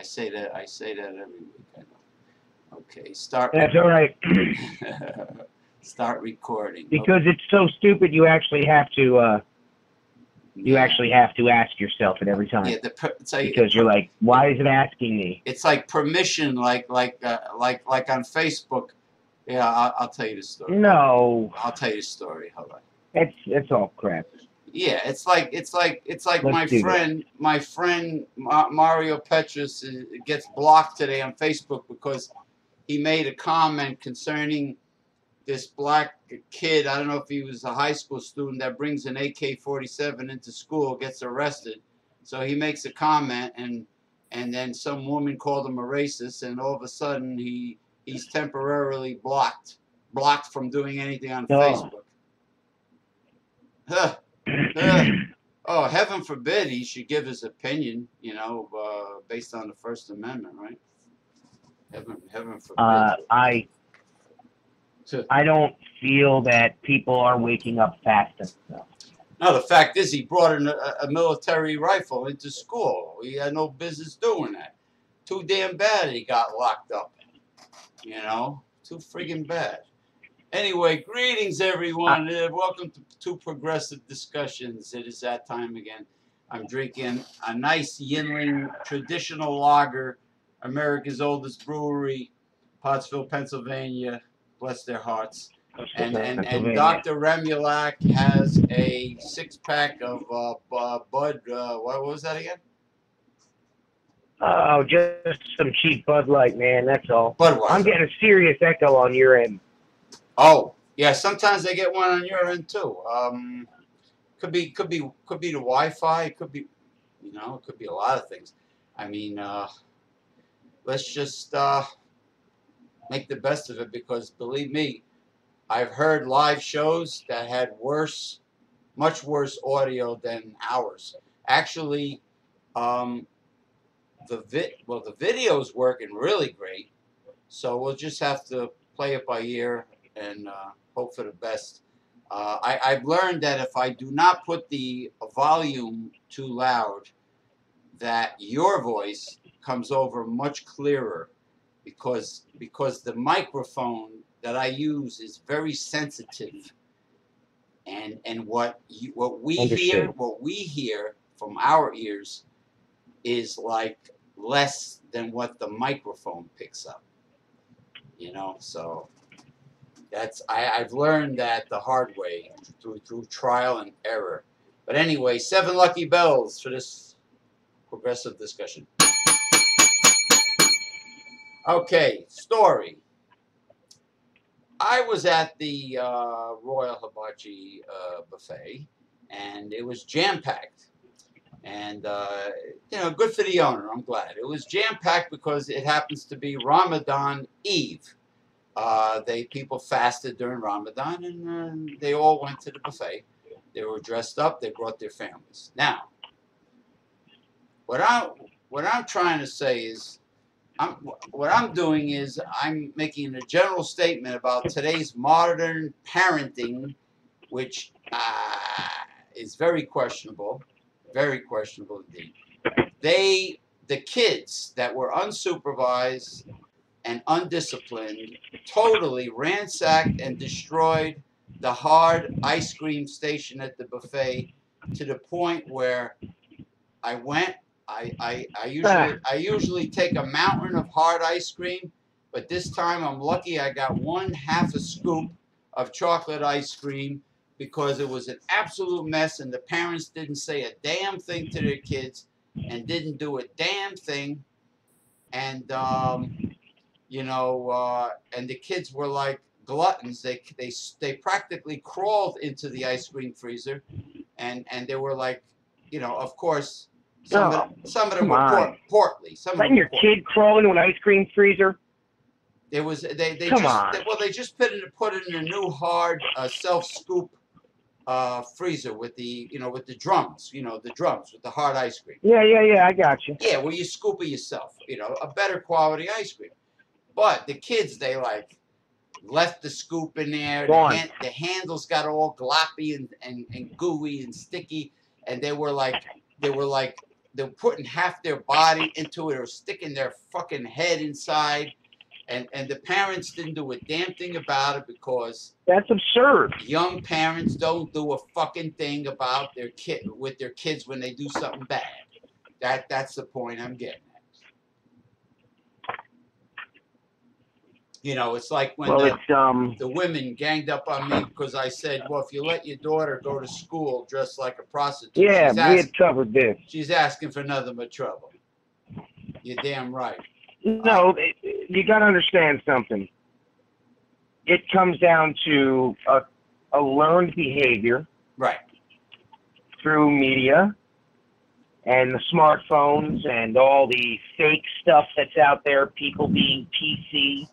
say that. I say that every week. I know. Okay, start. That's all right. Start recording. Because it's so stupid, you actually have to. You actually have to ask yourself it every time. Yeah, it's like, because you're like, why is it asking me? It's like permission, like on Facebook. Yeah, I'll tell you the story. No. I'll tell you the story. Hold on. It's all crap. Yeah, it's like Let's my friend Mario Petrus gets blocked today on Facebook because he made a comment concerning this black kid. I don't know if he was a high school student that brings an AK-47 into school, gets arrested. So he makes a comment, and then some woman called him a racist, and all of a sudden he's temporarily blocked from doing anything on Facebook. Huh. Oh, heaven forbid he should give his opinion, you know, based on the First Amendment, right? Heaven forbid. I don't feel that people are waking up fast enough. No, the fact is he brought in a military rifle into school. He had no business doing that. Too damn bad he got locked up. You know? Too friggin' bad. Anyway, greetings everyone. Welcome to Progressive Discussions. It is that time again. I'm drinking a nice Yinling traditional lager, America's oldest brewery, Pottsville, Pennsylvania. Bless their hearts. And Dr. Remulac has a 6-pack of Bud. What was that again? Oh, just some cheap Bud Light, man. That's all. Budweiser. I'm getting a serious echo on your end. Oh, yeah. Sometimes they get one on your end too. Could be the Wi-Fi. It could be, you know, it could be a lot of things. I mean, let's just make the best of it, because believe me, I've heard live shows that had much worse audio than ours. Actually, the video's working really great, so we'll just have to play it by ear and hope for the best. I've learned that if I do not put the volume too loud, that your voice comes over much clearer, because the microphone that I use is very sensitive, and what we hear from our ears is like less than what the microphone picks up, you know. So that's I've learned that the hard way through trial and error. But anyway, 7 lucky bells for this progressive discussion. Okay, story. I was at the Royal Hibachi buffet, and it was jam-packed. And, you know, good for the owner, I'm glad. It was jam-packed because it happens to be Ramadan Eve. People fasted during Ramadan, and they all went to the buffet. They were dressed up. They brought their families. Now, what I'm trying to say is, what I'm doing is I'm making a general statement about today's modern parenting, which is very questionable indeed. The kids that were unsupervised and undisciplined totally ransacked and destroyed the hard ice cream station at the buffet, to the point where I went. I usually take a mountain of hard ice cream, but this time I'm lucky I got 1/2 a scoop of chocolate ice cream, because it was an absolute mess, and the parents didn't say a damn thing to their kids and didn't do a damn thing. And you know, and the kids were like gluttons. They practically crawled into the ice cream freezer, and they were like, you know, of course. Some of them were portly. Letting your kid crawl into an ice cream freezer? They just put in a new hard self-scoop freezer with the drums, with the hard ice cream. Yeah, I got you. Yeah, well, you scoop it yourself, a better quality ice cream. But the kids, they like left the scoop in there. The handles got all gloppy and gooey and sticky, and they were like they're putting half their body into it or sticking their fucking head inside. And the parents didn't do a damn thing about it because that's absurd. young parents don't do a fucking thing about their kid with their kids when they do something bad. That's the point I'm getting at. You know, it's like when the women ganged up on me because I said, well, if you let your daughter go to school dressed like a prostitute, yeah, we had covered this. She's asking for nothing but trouble. You're damn right. No, you got to understand something. It comes down to a learned behavior, right, through media and the smartphones and all the fake stuff that's out there. People being PC.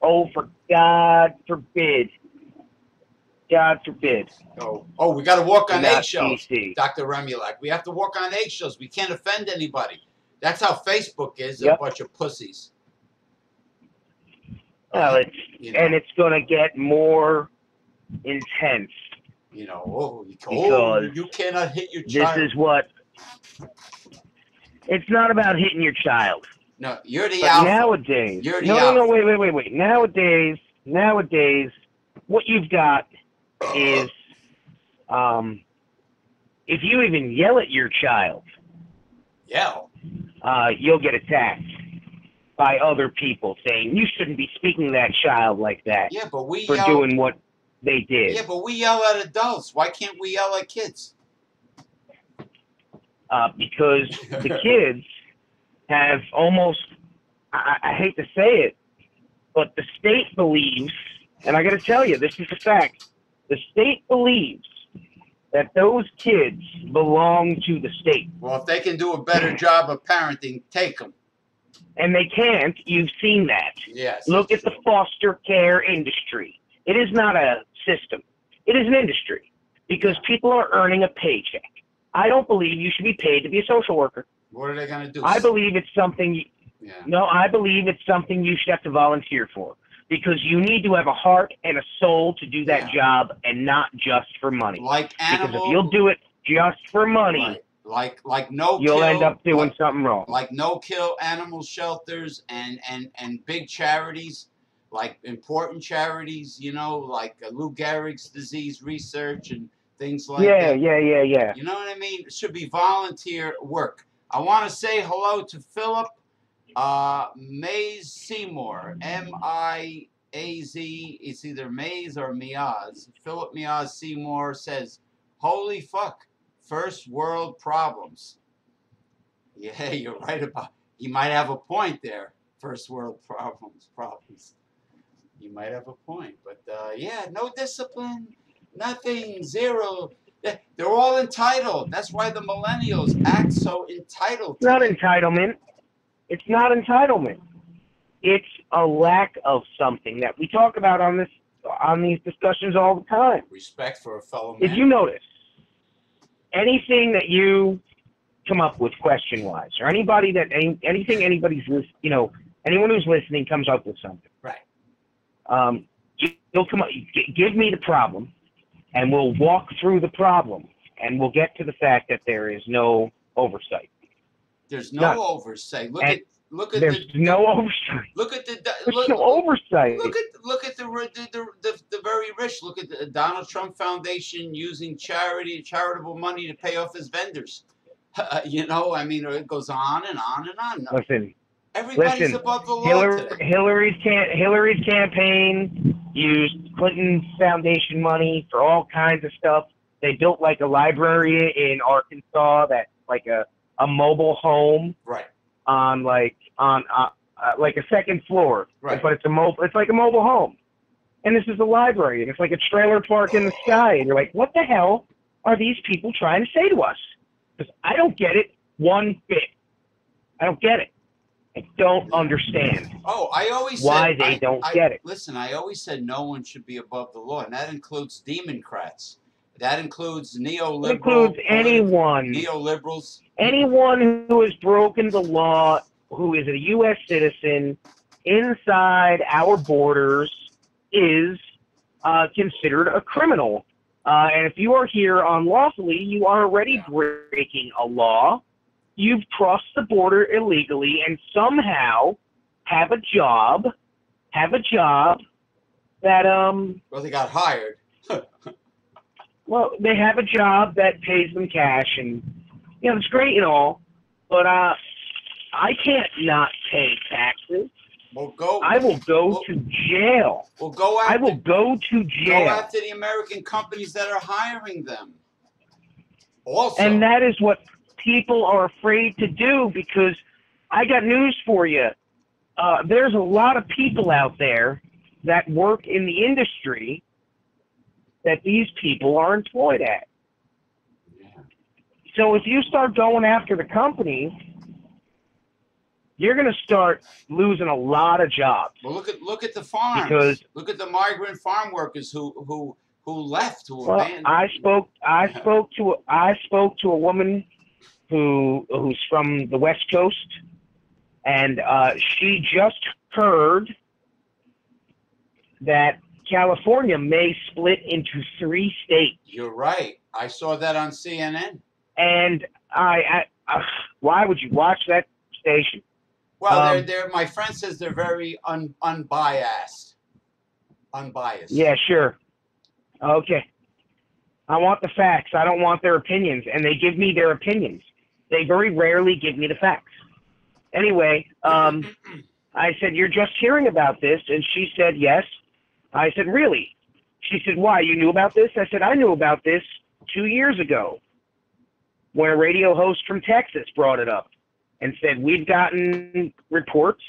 Oh, for God forbid. God forbid. Oh, we got to walk on eggshells, PC. Dr. Remulak. We have to walk on eggshells. We can't offend anybody. That's how Facebook is, yep. A bunch of pussies. Well, and it's going to get more intense. You know, because you cannot hit your child. This is what... It's not about hitting your child. No, you're the alpha. Nowadays... You're the alpha. No, wait. Nowadays, what you've got is... if you even yell at your child... Yell? You'll get attacked by other people saying you shouldn't be speaking to that child like that. Yeah, but we for doing what they did. Yeah, but we yell at adults. Why can't we yell at kids? Because the kids have almost, I hate to say it, but the state believes, and I got to tell you, this is a fact, the state believes that those kids belong to the state. Well, if they can do a better job of parenting, take them. And they can't. You've seen that. Yes. Look at the foster care industry. It is not a system. It is an industry because people are earning a paycheck. I don't believe you should be paid to be a social worker. What are they going to do? I believe it's something. No, I believe it's something you should have to volunteer for because you need to have a heart and a soul to do that job and not just for money. Like animal. Because if you'll do it just for money. Right. Like no you'll kill, end up doing something wrong. Like no-kill animal shelters and big charities, like important charities, you know, like Lou Gehrig's disease research and things like that. Yeah. You know what I mean? It should be volunteer work. I want to say hello to Philip Mays Seymour, M-I-A-Z. It's either Mays or Miaz. Philip Miaz Seymour says, holy fuck. First world problems. Yeah, you're right about. You might have a point there. First world problems. You might have a point, but yeah, no discipline, nothing, zero. They're all entitled. That's why the millennials act so entitled. It's not entitlement. It's not entitlement. It's a lack of something that we talk about on these discussions all the time. Respect for a fellow man. If you notice. Anything that you come up with question-wise, or anything anybody's, you know, anyone who's listening comes up with something. Right. You'll come up, give me the problem, and we'll walk through the problem, and we'll get to the fact that there is no oversight. There's no oversight. Look at there's no oversight. Look at the. There's no oversight. Look at the very rich. Look at the Donald Trump Foundation using charitable money to pay off his vendors. You know, I mean, it goes on and on and on. Listen, everybody's above the law today. Hillary's campaign used Clinton's foundation money for all kinds of stuff. They built like a library in Arkansas that's like a mobile home. Right. On like a second floor, right? But it's like a mobile home, and this is a library, and it's like a trailer park in the sky, and you're like, what the hell are these people trying to say to us? Because I don't get it one bit. I don't get it. I don't understand. Oh, I always why said, they don't get it. Listen, I always said no one should be above the law, and that includes Democrats. That includes neoliberals. It includes anyone. Neoliberals. Anyone who has broken the law, who is a U.S. citizen inside our borders, is considered a criminal. And if you are here unlawfully, you are already breaking a law. you've crossed the border illegally and somehow have a job that Well, they got hired. well, they have a job that pays them cash, and you know it's great and all, but I can't not pay taxes. Well, go. I will go to jail. Well, go after. I will go to jail. Go after the American companies that are hiring them. Also. And that is what people are afraid to do, because I got news for you. There's a lot of people out there that work in the industry that these people are employed at. Yeah. So if you start going after the companies, you're going to start losing a lot of jobs. Well, look at the farms. Because look at the migrant farm workers who left, who well, abandoned. I spoke to a woman who's from the West Coast, and she just heard that California may split into 3 states. You're right. I saw that on CNN. And I why would you watch that station? Well, they're my friend says they're very unbiased. Unbiased. Yeah, sure. Okay. I want the facts. I don't want their opinions. And they give me their opinions. They very rarely give me the facts. Anyway, I said, you're just hearing about this? And she said, yes. I said, really? She said, why? You knew about this? I said, I knew about this 2 years ago when a radio host from Texas brought it up and said, we've gotten reports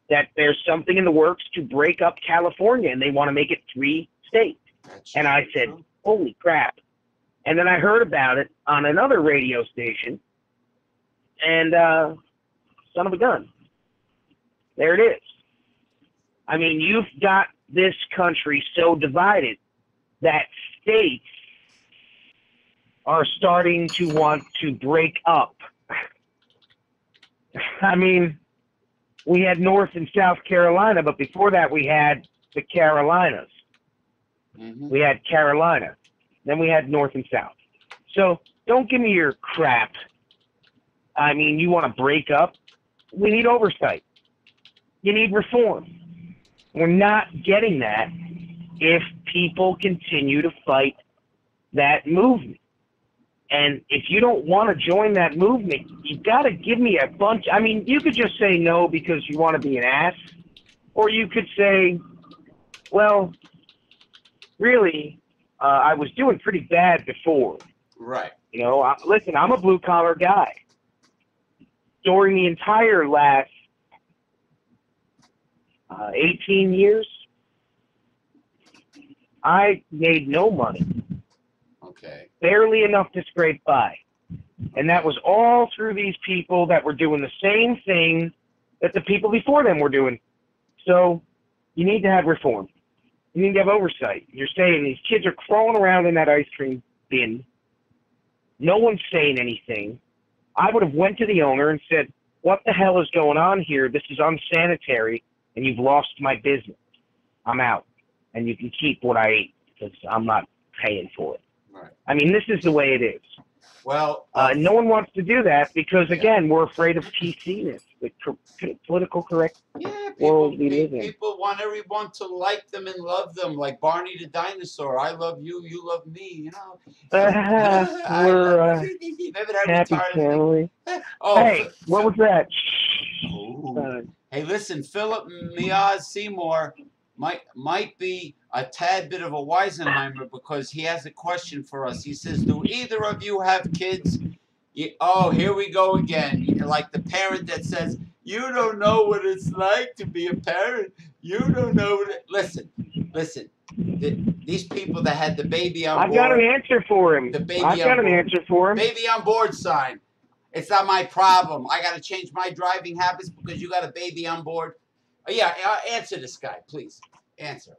that there's something in the works to break up California and they want to make it 3 states. And I said, holy crap. And then I heard about it on another radio station, and son of a gun. There it is. I mean, you've got this country so divided that states are starting to want to break up. I mean, we had North and South Carolina, but before that we had the Carolinas. Mm-hmm. We had Carolina. Then we had North and South. So don't give me your crap. I mean, you want to break up? We need oversight. You need reform. We're not getting that if people continue to fight that movement. And if you don't want to join that movement, you've got to give me a bunch. I mean, you could just say no because you want to be an ass. Or you could say, well, really, I was doing pretty bad before. Right. You know, listen, I'm a blue-collar guy. During the entire last 18 years, I made no money. Okay. Barely enough to scrape by. And that was all through these people that were doing the same thing that the people before them were doing. So you need to have reform. You need to have oversight. You're saying these kids are crawling around in that ice cream bin. No one's saying anything. I would have went to the owner and said, what the hell is going on here? This is unsanitary, and you've lost my business. I'm out. And you can keep what I ate because I'm not paying for it. Right. I mean, this is the way it is. Well, no one wants to do that because, again, we're afraid of PC-ness, the political correct world we live in. People want everyone to like them and love them, like Barney the dinosaur. I love you, you love me, you know. We're a happy family. Oh, hey, what was that? Hey, listen, Philip Miaz Seymour might be a tad bit of a Weisenheimer because he has a question for us. He says, do either of you have kids? Oh, here we go again. Like the parent that says, you don't know what it's like to be a parent. You don't know what it... Listen. These people that had the baby on board. I've got an answer for him. I've got an answer for him. Baby on board sign. It's not my problem. I got to change my driving habits because you got a baby on board. Oh, yeah, answer this guy, please. Answer.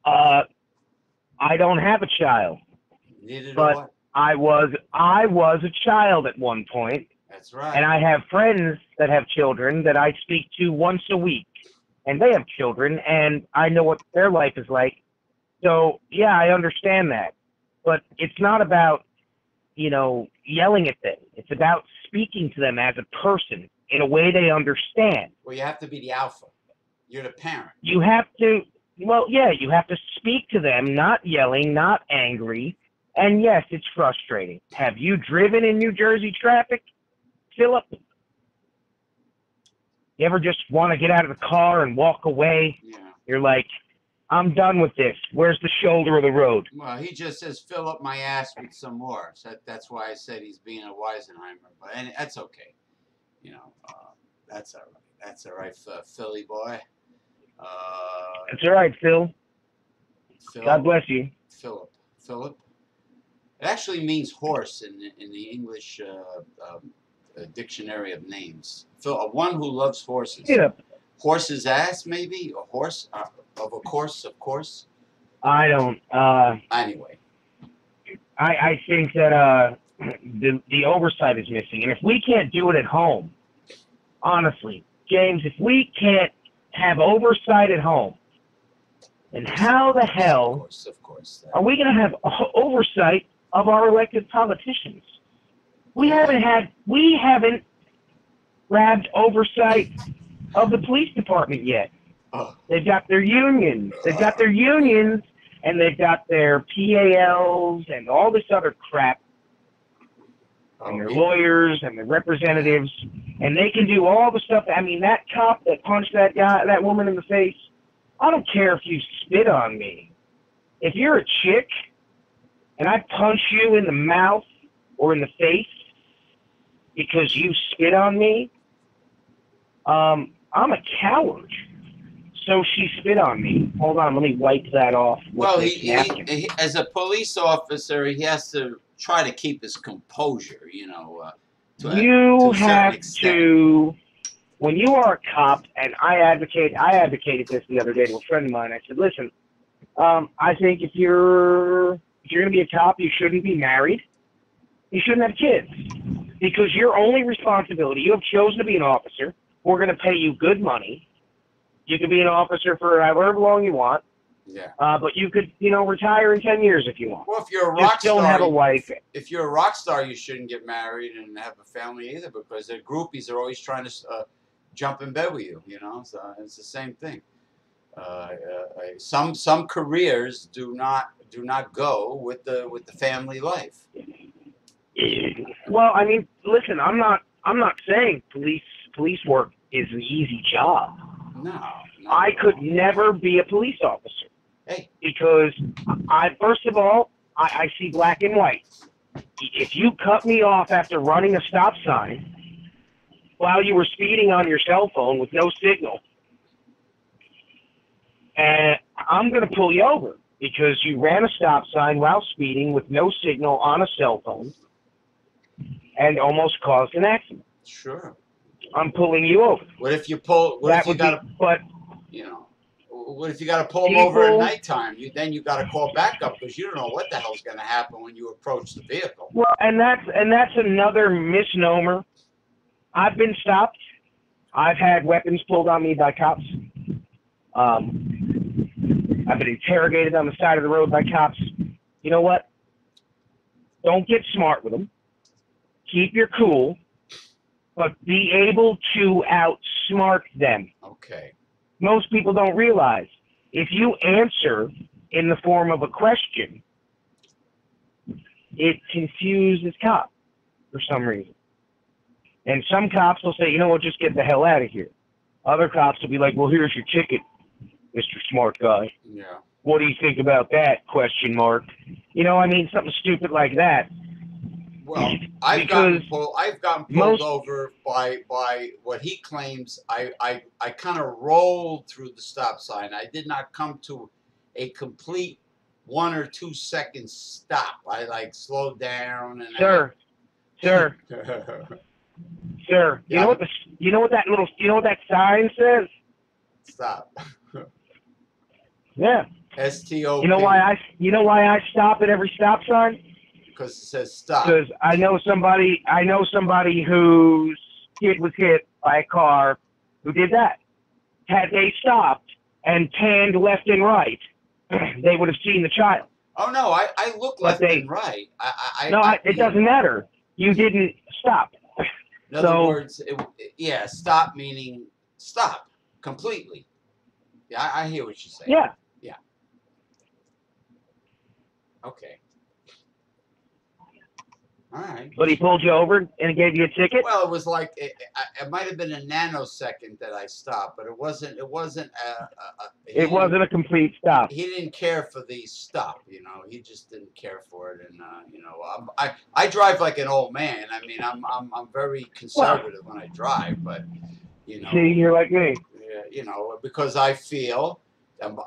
I don't have a child. Neither do but I was a child at one point. That's right. And I have friends that have children that I speak to once a week. And they have children, and I know what their life is like. So, yeah, I understand that. But it's not about yelling at them. It's about speaking to them as a person in a way they understand. Well, you have to be the alpha. You're the parent. You have to, you have to speak to them, not yelling, not angry. And yes, it's frustrating. Have you driven in New Jersey traffic, Philip? You ever just want to get out of the car and walk away? Yeah. You're like, I'm done with this. Where's the shoulder of the road? Well, he just says, fill up my ass with some more. So that's why I said he's being a Weisenheimer. And that's okay. That's all right. That's all right, Philly boy. That's all right, Phil. God bless you. Philip. It actually means horse in the English dictionary of names. One who loves horses. Yeah. Horse's ass, maybe? A horse? Of course. I don't. Anyway. I think that the oversight is missing. And if we can't do it at home, honestly, James, if we can't have oversight at home, then how the hell of course, are we going to have oversight of our elected politicians? We haven't grabbed oversight of the police department yet. Oh. They've got their unions. And they've got their PALs and all this other crap. And their lawyers and their representatives. And they can do all the stuff. I mean, that cop that punched that woman in the face, I don't care if you spit on me. If you're a chick and I punch you in the mouth or in the face because you spit on me, I'm a coward. So she spit on me. Hold on, let me wipe that off. Well, he, as a police officer, he has to try to keep his composure, you have to, when you are a cop, and I advocated this the other day to a friend of mine. I said, listen, I think if you're going to be a cop, you shouldn't be married. You shouldn't have kids. Because your only responsibility, you have chosen to be an officer. We're going to pay you good money. You can be an officer for however long you want. Yeah. But you could, retire in 10 years if you want. Well, if you're a rock star, don't have a wife. If you're a rock star, you shouldn't get married and have a family either, because their groupies are always trying to jump in bed with you. So it's the same thing. Some careers do not go with the family life. Well, I mean, listen, I'm not saying police work is an easy job. No. I could never be a police officer. Hey. Because first of all, I see black and white. If you cut me off after running a stop sign while you were speeding on your cell phone with no signal, and I'm going to pull you over because you ran a stop sign while speeding with no signal on a cell phone and almost caused an accident. Sure. I'm pulling you over. What if you pull? What if you got to? But what if you got to pull them over at nighttime? Then you got to call backup because you don't know what the hell's going to happen when you approach the vehicle. Well, and that's another misnomer. I've been stopped. I've had weapons pulled on me by cops. I've been interrogated on the side of the road by cops. You know what? Don't get smart with them. Keep your cool, but be able to outsmart them. Okay. Most people don't realize if you answer in the form of a question, it confuses cops for some reason. And some cops will say, just get the hell out of here. Other cops will be like, well, here's your ticket, Mr. Smart Guy. Yeah. What do you think about that? Question mark. Something stupid like that. Well, I've gotten pulled over by what he claims. I kind of rolled through the stop sign. I did not come to a complete 1 or 2 second stop. I slowed down and Sir. Sir. Yeah. You know what that sign says? Stop. Yeah. STOP. You know why I stop at every stop sign? Because it says stop. Because I know somebody whose kid was hit by a car who did that. Had they stopped and panned left and right, they would have seen the child. Oh no, I look But left and right. it doesn't matter. You didn't stop. In other words, yeah, stop meaning stop completely. Yeah, I hear what you're saying. Yeah. Yeah. Okay. All right. But he pulled you over and gave you a ticket? Well, it was like it might have been a nanosecond that I stopped, but it wasn't. It wasn't. It wasn't a complete stop. He didn't care for the stop. You know, he just didn't care for it. And you know, I drive like an old man. I mean, I'm very conservative when I drive, but you know. See, you're like me. You know, because I feel.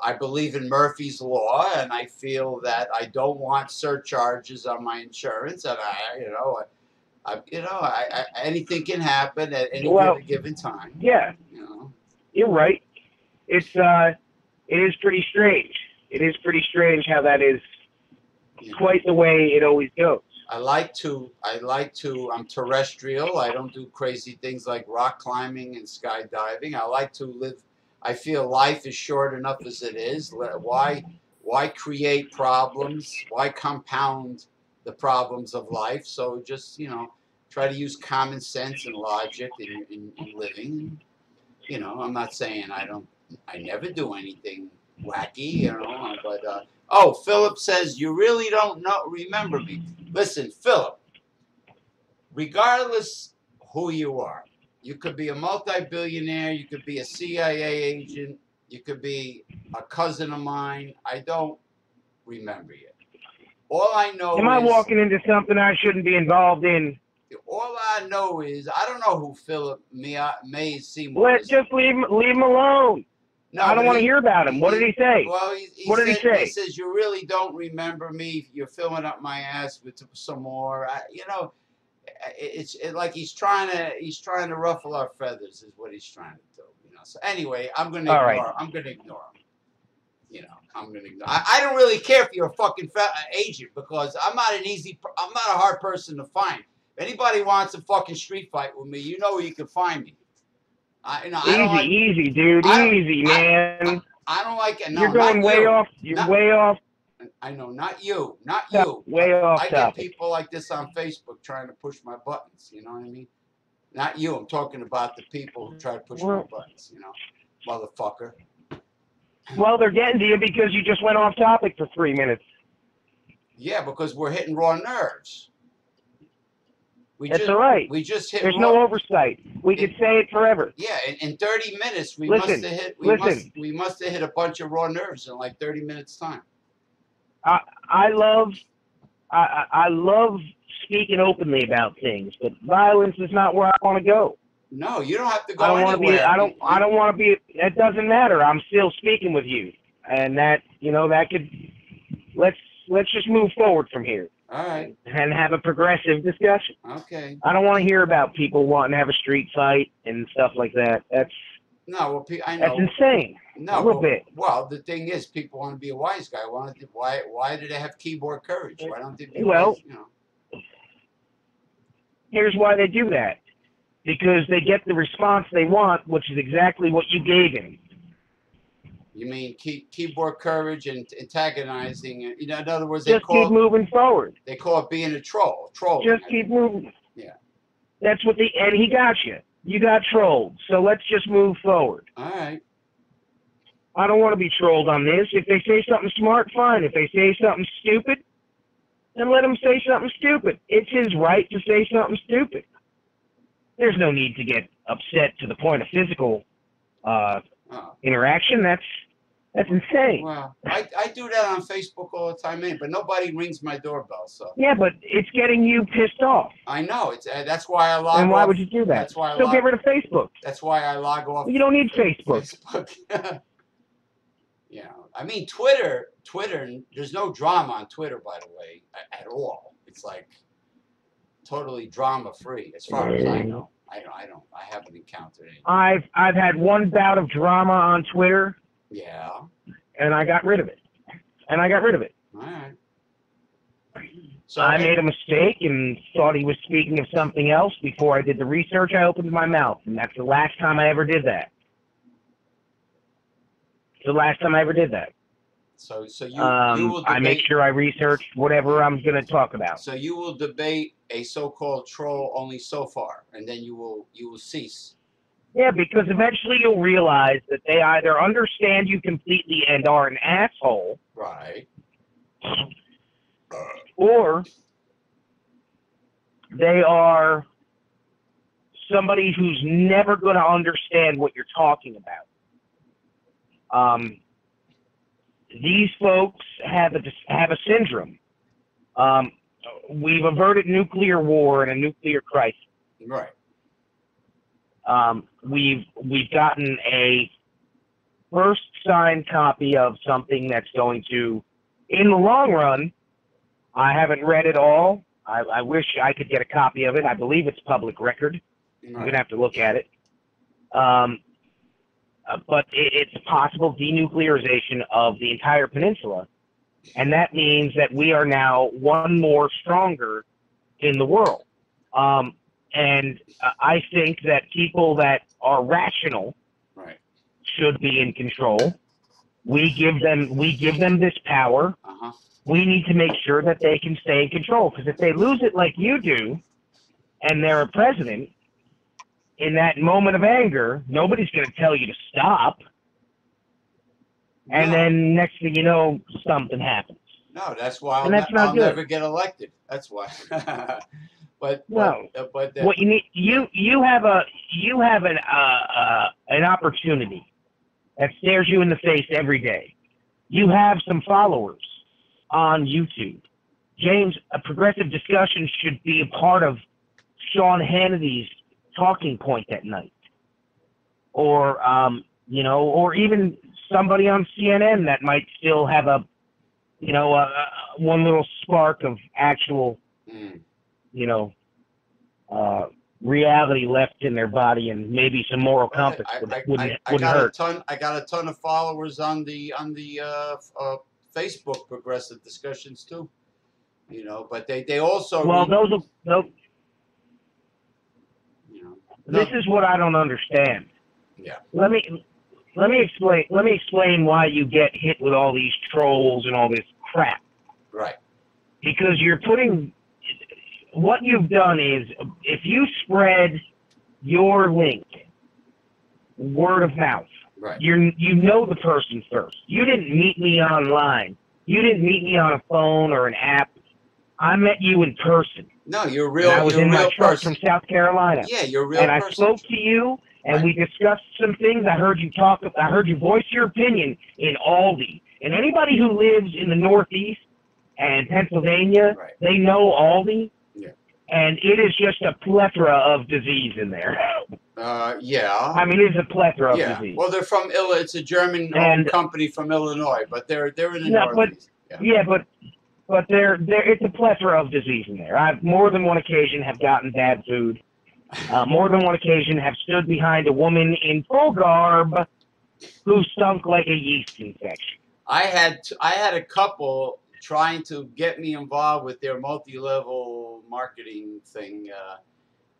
I believe in Murphy's Law, and I feel that I don't want surcharges on my insurance, and anything can happen at any given time. Yeah, you know, you're right. It is pretty strange. It is pretty strange how that is quite the way it always goes. I'm terrestrial. I don't do crazy things like rock climbing and skydiving. I like to live. I feel life is short enough as it is. Why create problems? Why compound the problems of life? So just, you know, try to use common sense and logic in living. You know, I'm not saying I never do anything wacky, you know, but, oh, Philip says, you really don't remember me. Listen, Philip, regardless who you are, you could be a multi-billionaire, you could be a CIA agent, you could be a cousin of mine. I don't remember you. All I know Am I walking into something I shouldn't be involved in? All I know is I don't know who Philip Mays Seymour is. Just leave him alone. No, I don't want to hear about him. What did he say? Well, what did he say? He says, you really don't remember me. You're filling up my ass with some more. You know, it's like he's trying to ruffle our feathers is what he's trying to do. You know. So anyway, I'm gonna ignore him. You know, I'm gonna ignore. I don't really care if you're a fucking agent because I'm not a hard person to find. If anybody wants a fucking street fight with me, you know where you can find me. Easy, dude. Easy, man. I don't like it. No, you're going way off. You're way off. I know, not you. Not you. Way off. I get people like this on Facebook trying to push my buttons. You know what I mean? Not you. I'm talking about the people who try to push my buttons. You know, motherfucker. Well, they're getting to you because you just went off topic for 3 minutes. Yeah, because we're hitting raw nerves. That's all right. We just hit. There's no oversight. We could say it forever. Yeah, in 30 minutes we must have hit. We must have hit a bunch of raw nerves in like 30 minutes time. I love speaking openly about things, but violence is not where I want to go. No, you don't have to go anywhere. I don't want to be. It doesn't matter. I'm still speaking with you, and that could. Let's just move forward from here. All right. And have a progressive discussion. Okay. I don't want to hear about people wanting to have a street fight and stuff like that. That's I know. That's insane. No, a little bit. Well, the thing is, people want to be a wise guy. Why do they have keyboard courage? Why don't they be wise, you know? Here's why they do that. Because they get the response they want, which is exactly what you gave him. You mean keyboard courage and antagonizing? You know, in other words, keep moving forward. They call it being a troll. Just keep moving. Yeah. That's what and he got you. You got trolled. So let's just move forward. All right. I don't want to be trolled on this. If they say something smart, fine. If they say something stupid, then let them say something stupid. It's his right to say something stupid. There's no need to get upset to the point of physical interaction. That's insane. Well, I do that on Facebook all the time, but nobody rings my doorbell. So yeah, but it's getting you pissed off. I know. That's why I log off. And why would you do that? That's why get rid of Facebook. That's why I log off. You don't need Facebook. You know, I mean, Twitter. There's no drama on Twitter, by the way, at all. It's like totally drama free, as far as I know. I haven't encountered anything. I've had one bout of drama on Twitter. Yeah. And I got rid of it. All right. So I made a mistake and thought he was speaking of something else. Before I did the research, I opened my mouth, and that's the last time I ever did that. So you will debate. I make sure I research whatever I'm going to talk about. So you will debate a so-called troll only so far, and then you will cease. Yeah, because eventually you'll realize that they either understand you completely and are an asshole, right, or they are somebody who's never going to understand what you're talking about. These folks have a syndrome. We've averted nuclear war and a nuclear crisis. Right. We've gotten a first signed copy of something that's going to, in the long run, I haven't read it all. I wish I could get a copy of it. I believe it's public record. Right. I'm going to have to look at it. But it's a possible denuclearization of the entire peninsula. And that means that we are now one more stronger in the world. And I think that people that are rational right. should be in control. We give them this power. Uh-huh. We need to make sure that they can stay in control. Because if they lose it like you do, and they're a president, in that moment of anger, nobody's going to tell you to stop. And then next thing you know, something happens. No, that's why I'll never get elected. That's why. But what you need, you have an opportunity that stares you in the face every day. You have some followers on YouTube. James, a progressive discussion should be a part of Sean Hannity's talking point at night, or or even somebody on CNN that might still have one little spark of actual, reality left in their body, and maybe some moral compass wouldn't hurt. I got a ton of followers on the Facebook progressive discussions too. But they also This is what I don't understand. Yeah. Let me explain why you get hit with all these trolls and all this crap. Right. Because what you've done is, if you spread your link, word of mouth, right. You know the person first. You didn't meet me online. You didn't meet me on a phone or an app. I met you in person. No, you're real. I was in my truck from South Carolina. Yeah, you're a real person. And I spoke to you, and we discussed some things. I heard you voice your opinion in Aldi. And anybody who lives in the Northeast and Pennsylvania, they know Aldi. Yeah. And it is just a plethora of disease in there. Yeah. I mean, it's a plethora of disease. Well, they're from It's a German-owned company from Illinois, but they're in the Northeast. But it's a plethora of disease in there. I've more than one occasion have gotten bad food. More than one occasion have stood behind a woman in full garb who stunk like a yeast infection. I had a couple trying to get me involved with their multi-level marketing thing,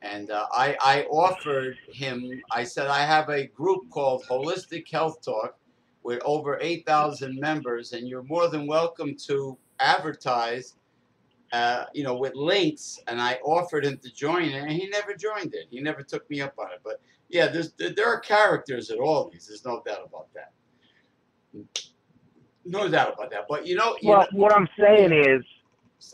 and I offered him. I said, I have a group called Holistic Health Talk with over 8,000 members, and you're more than welcome to advertise, with links. And I offered him to join it, and he never joined it. He never took me up on it. But yeah, there are characters at all these. There's no doubt about that. No doubt about that. But what I'm saying is,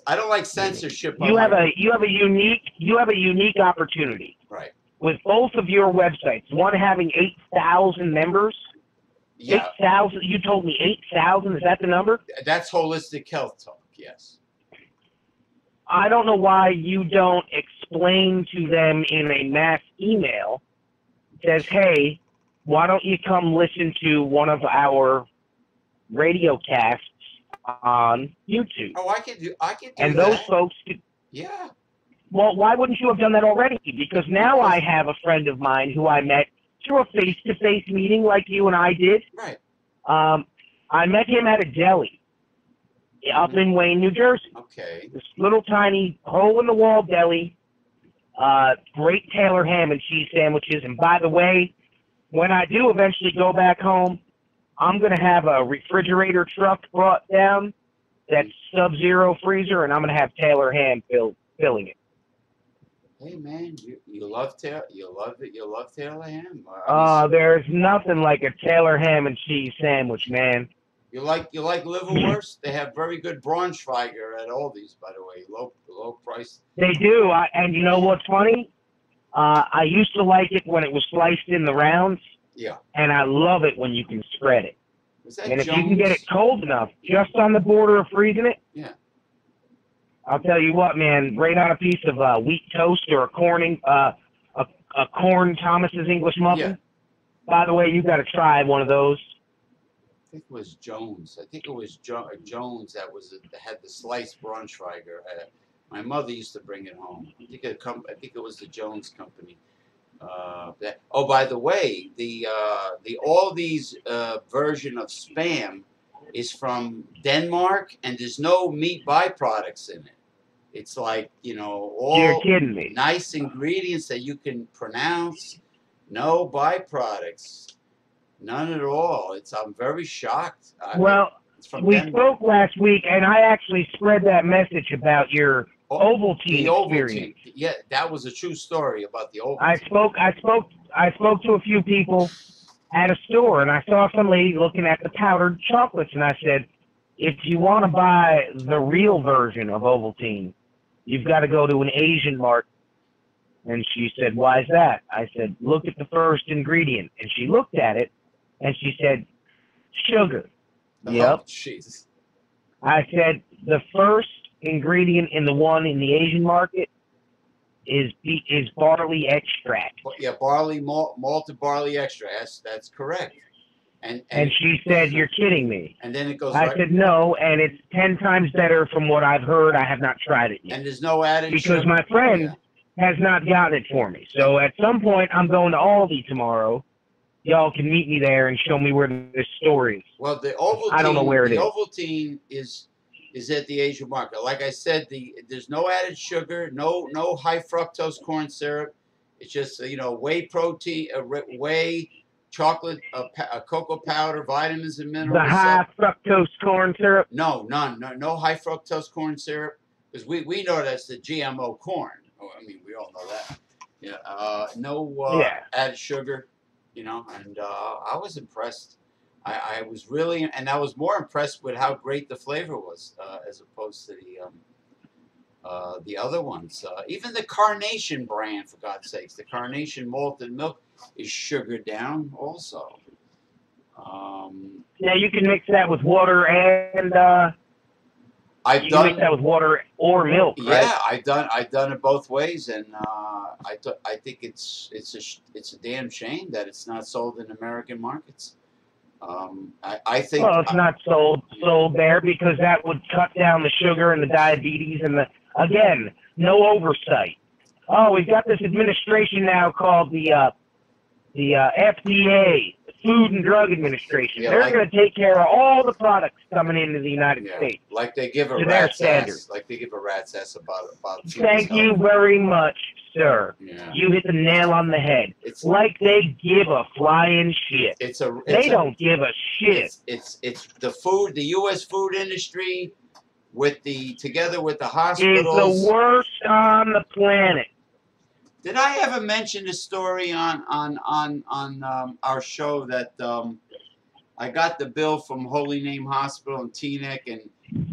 I don't like censorship. You have a unique opportunity. Right. With both of your websites, one having 8,000 members. Yeah. 8,000. You told me 8,000. Is that the number? That's Holistic Health Talk. Yes. I don't know why you don't explain to them in a mass email. Says, hey, why don't you come listen to one of our radio casts on YouTube? Oh, I can do and that. Those folks could. Yeah. Well, why wouldn't you have done that already? Because now I have a friend of mine who I met through a face-to-face meeting like you and I did. Right. I met him at a deli up in Wayne, New Jersey. Okay. This little tiny hole-in-the-wall deli. Great Taylor ham and cheese sandwiches. And by the way, when I do eventually go back home, I'm going to have a refrigerator truck brought down that's sub-zero freezer, and I'm going to have Taylor ham filling it. Hey man, you love Taylor, you love Taylor ham. I mean, There's nothing like a Taylor ham and cheese sandwich, man. you like liverwurst? They have very good Braunschweiger at Aldi's, by the way, low price. They do, and you know what's funny? I used to like it when it was sliced in the rounds. Yeah. And I love it when you can spread it. Was that and if Jones? you can get it cold enough, just on the border of freezing it, yeah. I'll tell you what, man, right on a piece of wheat toast or a corn Thomas's English muffin. Yeah. By the way, you got to try one of those. I think it was Jones. I think it was Jones that had the sliced Braunschweiger. My mother used to bring it home. I think it was the Jones Company. Oh, by the way, the Aldi's version of Spam is from Denmark, and there's no meat byproducts in it. It's like, all You're kidding me. Nice ingredients that you can pronounce. No byproducts, none at all. I'm very shocked. We spoke last week, and I actually spread that message about your Ovaltine experience. Yeah, that was a true story about the Ovaltine. I spoke to a few people at a store, and I saw some lady looking at the powdered chocolates, and I said, if you want to buy the real version of Ovaltine, you've got to go to an Asian market. And she said, why is that? I said, look at the first ingredient. And she looked at it, and she said, sugar. Oh, yep. Jesus. I said, the first ingredient in the one in the Asian market is barley extract. Yeah, malted barley extract. That's correct. And she said, you're kidding me. And then it goes. I said, no, and it's 10 times better from what I've heard. I have not tried it yet. And there's no added because sugar. My friend has not gotten it for me. So at some point, I'm going to Aldi tomorrow. Y'all can meet me there and show me where this store is. Well, the Ovaltine, I don't know where it is. The Ovaltine is at the Asian market. Like I said, there's no added sugar, no high fructose corn syrup. It's just whey protein, whey, chocolate, cocoa powder, vitamins and minerals. The high fructose corn syrup? No, none. No high fructose corn syrup, because we know that's the GMO corn. Oh, I mean, we all know that. Yeah. No added sugar. And I was impressed. I was really, and I was more impressed with how great the flavor was, as opposed to the other ones. Even the Carnation brand, for God's sakes, the Carnation malted milk is sugared down also. Yeah, you can mix that with water and mix that with water or milk. Right? Yeah, I've done it both ways, and I think it's a damn shame that it's not sold in American markets. I think. Well, it's not sold there because that would cut down the sugar and the diabetes and again, no oversight. Oh, we've got this administration now called the FDA, the Food and Drug Administration. Yeah, they're going to take care of all the products coming into the United States. Like they give a rat's ass. Like they give a rat's ass about. Thank you very much, sir. Yeah. You hit the nail on the head. It's like they give a flying shit. They don't give a shit. It's the food, the U.S. food industry, together with the hospitals. It's the worst on the planet. Did I ever mention the story on our show that I got the bill from Holy Name Hospital in Teaneck,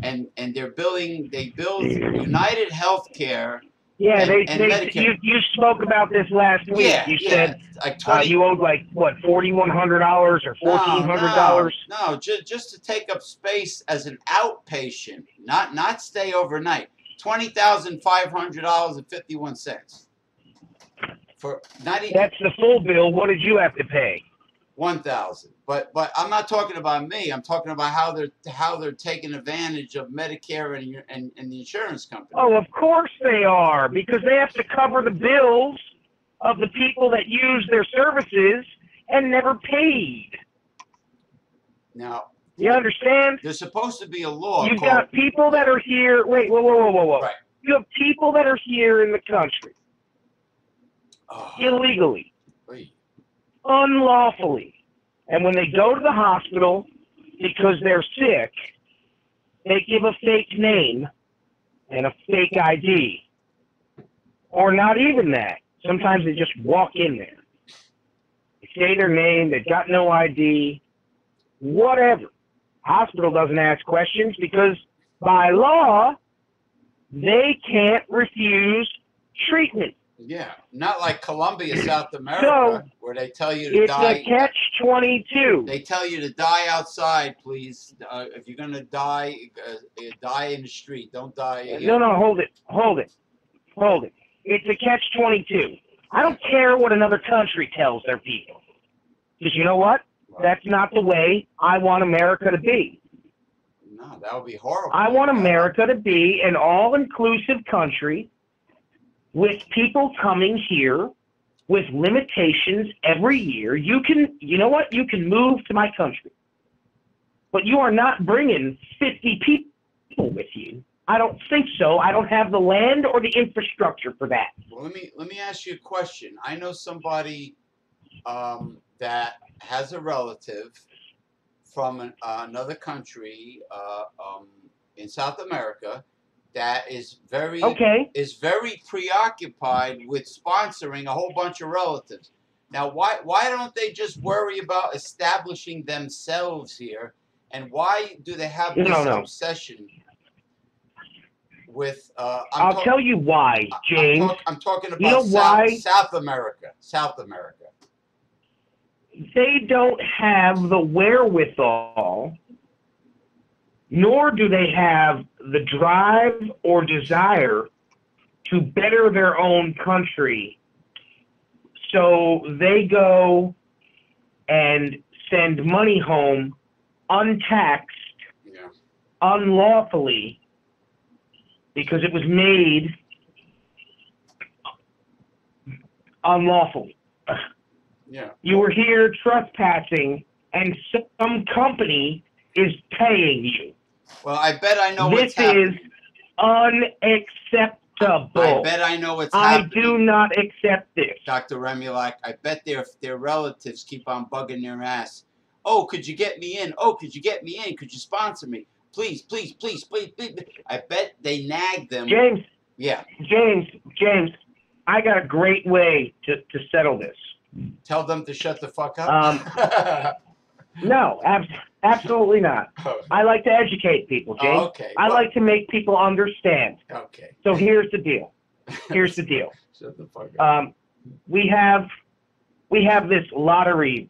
and they build United Healthcare. Yeah, you spoke about this last week. Yeah, you said like you owed like what, $4,100 or $1,400? No, just to take up space as an outpatient, not stay overnight. $20,500.51. That's the full bill. What did you have to pay? $1,000. But I'm not talking about me. I'm talking about how they're taking advantage of Medicare and the insurance company. Oh, of course they are, because they have to cover the bills of the people that use their services and never paid. Now, you understand? There's supposed to be a law. You've got people that are here. Wait, whoa. Right. You have people that are here in the country. Illegally, unlawfully, And when they go to the hospital because they're sick, they give a fake name and a fake ID. Or not even that. Sometimes they just walk in there. They say their name, they've got no ID, whatever. Hospital doesn't ask questions because by law, they can't refuse treatment. Yeah, not like Colombia, South America, where they tell you to die. It's a catch-22. They tell you to die outside, please. If you're gonna die, die in the street. Don't die. No, hold it. It's a catch-22. I don't care what another country tells their people, because you know what? Right. That's not the way I want America to be. No, that would be horrible. I want America to be an all-inclusive country with people coming here with limitations every year. You know what? You can move to my country, but you are not bringing 50 people with you. I don't think so. I don't have the land or the infrastructure for that. Well, let me ask you a question. I know somebody that has a relative from another country in South America that is very preoccupied with sponsoring a whole bunch of relatives. Now, why don't they just worry about establishing themselves here? And why do they have this obsession with? I'll tell you why, James. I'm talking about South America. South America. They don't have the wherewithal, nor do they have the drive or desire to better their own country. So they go and send money home untaxed, unlawfully, because it was made unlawfully. Yeah. You were here trespassing, and some company is paying you. Well, I bet I know what's happening. This is unacceptable. I bet I know what's happening. I do not accept this. Dr. Remulak, I bet their relatives keep on bugging their ass. Oh, could you get me in? Oh, could you get me in? Could you sponsor me? Please, please, please, please, please. I bet they nag them. James. Yeah. James, I got a great way to settle this. Tell them to shut the fuck up? No, absolutely not. I like to educate people, James. Oh, okay. I like to make people understand. Okay. So here's the deal. Shut the fuck up. We have this lottery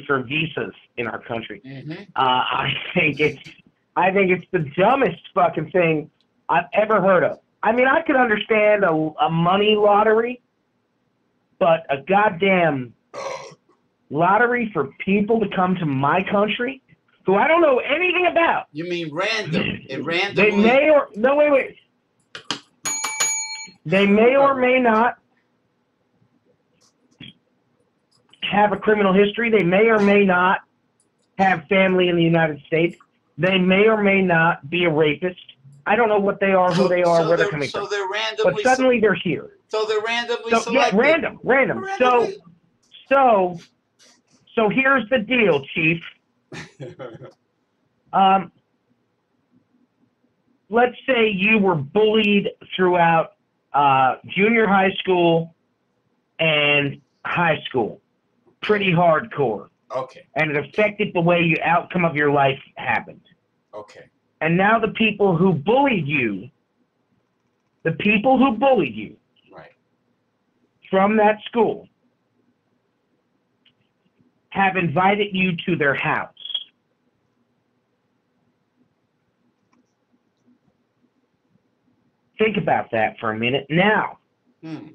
for visas in our country. Mm-hmm. I think it's the dumbest fucking thing I've ever heard of. I mean, I could understand a money lottery, but a goddamn lottery for people to come to my country who I don't know anything about. You mean random? It randomly. They may or no wait. They may or may not have a criminal history. They may or may not have family in the United States. They may or may not be a rapist. I don't know what they are, who they are, where they're coming from. So they're randomly. But suddenly they're here. So they're randomly selected. Yeah, random. So here's the deal, Chief. Let's say you were bullied throughout junior high school and high school. Pretty hardcore. Okay. And it affected the way the outcome of your life happened. Okay. And now the people who bullied you, right, from that school, have invited you to their house. Think about that for a minute. Now,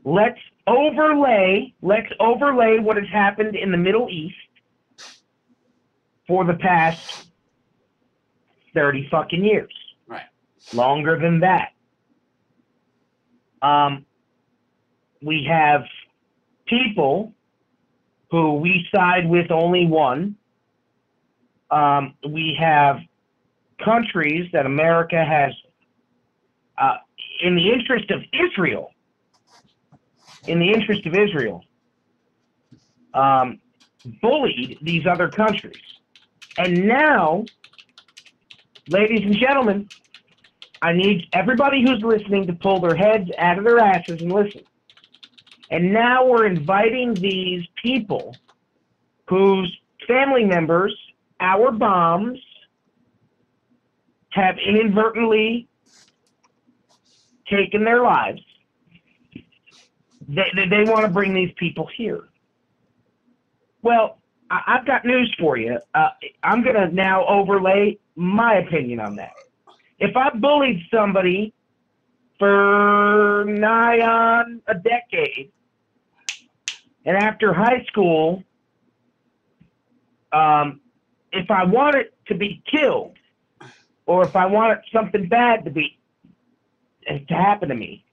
let's overlay what has happened in the Middle East for the past 30 fucking years. Right. Longer than that. We have people who we side with only one. We have countries that America has, in the interest of Israel, bullied these other countries. And now, ladies and gentlemen, I need everybody who's listening to pull their heads out of their asses and listen. And now we're inviting these people whose family members, our bombs, have inadvertently taken their lives. They want to bring these people here. Well, I've got news for you. I'm going to now overlay my opinion on that. If I bullied somebody for nigh on a decade, and after high school, if I wanted to be killed, or if I wanted something bad to happen to me,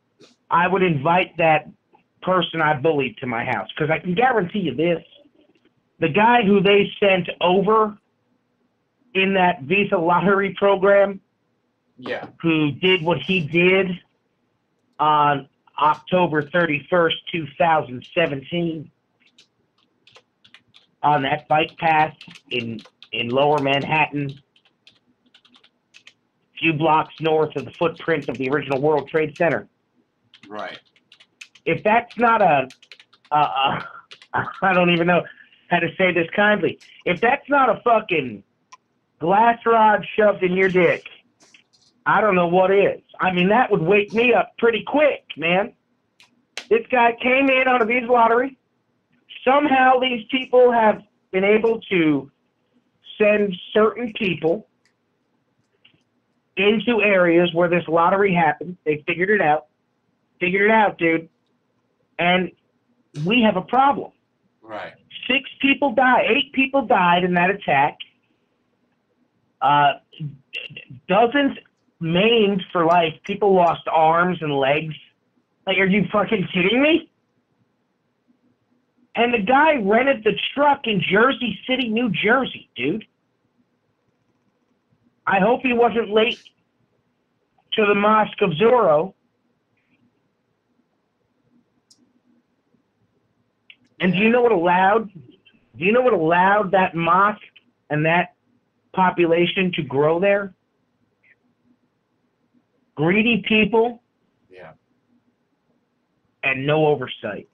I would invite that person I bullied to my house. Because I can guarantee you this, the guy who they sent over in that Visa lottery program, who did what he did on October 31st, 2017, on that bike path in Lower Manhattan, a few blocks north of the footprint of the original World Trade Center. Right. If that's not I don't even know how to say this kindly. If that's not a fucking glass rod shoved in your dick, I don't know what is. I mean, that would wake me up pretty quick, man. This guy came in on a Visa lottery. Somehow these people have been able to send certain people into areas where this lottery happened. They figured it out. Figured it out, dude. And we have a problem. Right. 8 people died in that attack. Dozens maimed for life. People lost arms and legs. Like, are you fucking kidding me? And the guy rented the truck in Jersey City, New Jersey, dude. I hope he wasn't late to the Mosque of Zorro. And do you know what allowed that mosque and that population to grow there? Greedy people. Yeah. And no oversight.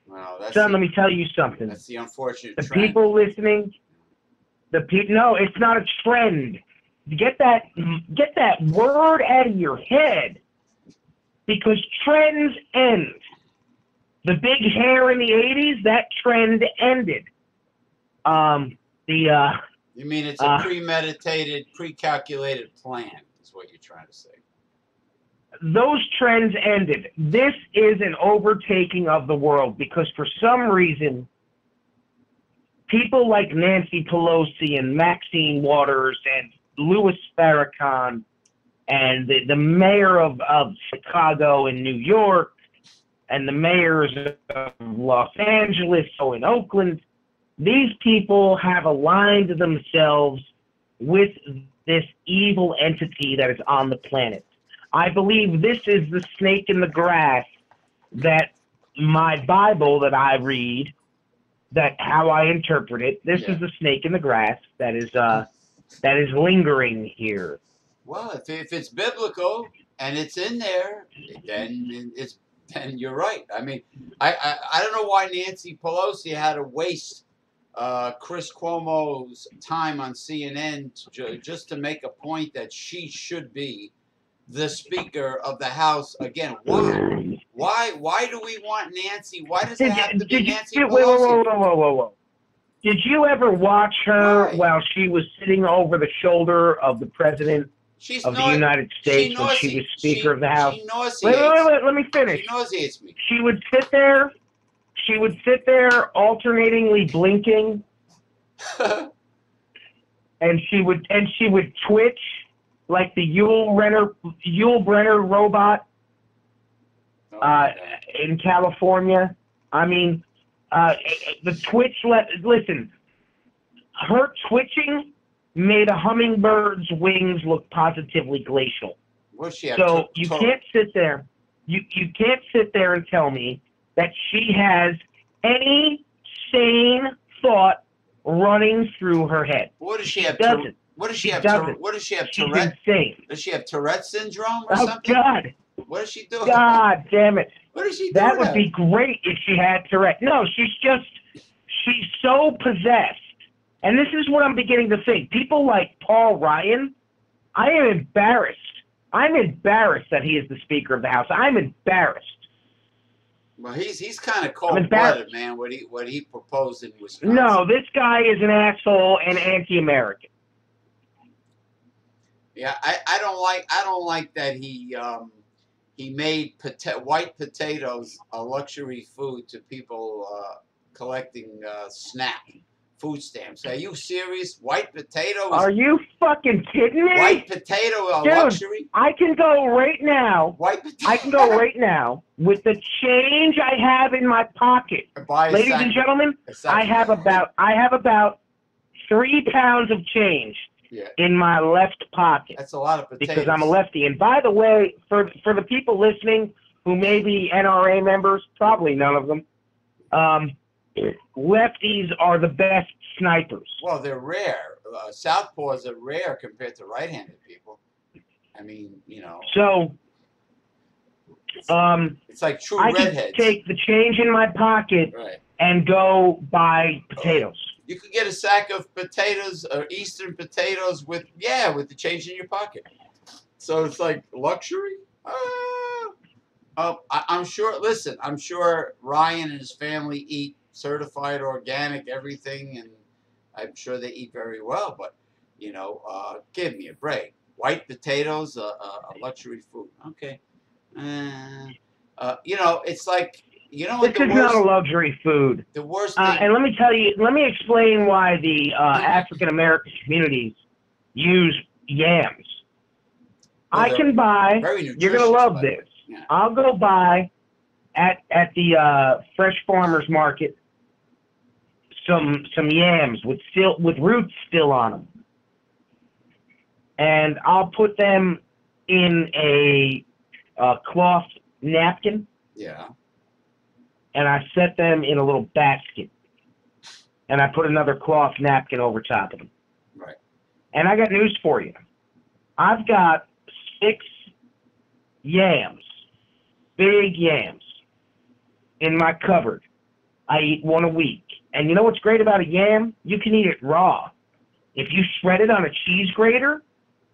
Well, that's Son, let me tell you something. That's the unfortunate trend. trend. People listening, no, it's not a trend. Get that word out of your head, because trends end. The big hair in the 80s, that trend ended. You mean it's a premeditated, pre-calculated plan, is what you're trying to say. Those trends ended. This is an overtaking of the world, because for some reason, people like Nancy Pelosi and Maxine Waters and Louis Farrakhan and the mayor of Chicago and New York and the mayors of Los Angeles, so in Oakland, these people have aligned themselves with this evil entity that is on the planet. I believe this is the snake in the grass that my Bible that I read, that how I interpret it, this is the snake in the grass that is lingering here. Well, if it's biblical and it's in there, then you're right. I mean, I don't know why Nancy Pelosi had to waste Chris Cuomo's time on CNN just to make a point that she should be the Speaker of the House again. Why do we want Nancy? Why does it have to be Nancy Pelosi? Whoa. Did you ever watch her while she was sitting over the shoulder of the President of the United States when she was Speaker of the House? Wait, let me finish. She nauseates me. She would sit there alternatingly blinking, and she would twitch like the Yul Brenner robot in California. I mean, the twitch. Listen, her twitching made a hummingbird's wings look positively glacial. So you can't sit there. You can't sit there and tell me that she has any sane thought running through her head. What does she have? Doesn't. What does she have? What does she have? She's Tourette? insane. Does she have Tourette syndrome or Oh, something? God. What does she do? God damn it. What does she do? That would be great if she had Tourette. No, she's so possessed. And this is what I'm beginning to think. People like Paul Ryan, I am embarrassed. I'm embarrassed that he is the Speaker of the House. I'm embarrassed. Well, he's kind of cold-blooded, man. What he proposed in Wisconsin. No, this guy is an asshole and anti-American. Yeah, I don't like that he made white potatoes a luxury food to people collecting SNAP food stamps. Are you serious? White potatoes? Are you fucking kidding me? White potato a Dude, luxury? I can go right now. I can go right now with the change I have in my pocket. Ladies and gentlemen, I have about 3 pounds of change in my left pocket. That's a lot of potatoes. Because I'm a lefty. And by the way, for the people listening who may be NRA members, probably none of them, lefties are the best snipers. Well, they're rare. Southpaws are rare compared to right-handed people. I mean, you know. So, it's like true I redheads. can take the change in my pocket and go buy potatoes. You could get a sack of potatoes or Eastern potatoes with the change in your pocket. So it's like luxury. I'm sure. Listen, I'm sure Ryan and his family eat certified organic everything, and I'm sure they eat very well. But you know, give me a break. White potatoes, a luxury food. Okay. You know, it's like, you know what this is not a luxury food. The worst thing. And let me explain why the African American communities use yams. Well, I can buy. You're gonna love this. Yeah. I'll go buy at the Fresh Farmers Market some yams with roots still on them, and I'll put them in a cloth napkin. Yeah. And I set them in a little basket, and I put another cloth napkin over top of them. Right. And I got news for you. I've got 6 yams, big yams, in my cupboard. I eat one a week. And you know what's great about a yam? You can eat it raw. If you shred it on a cheese grater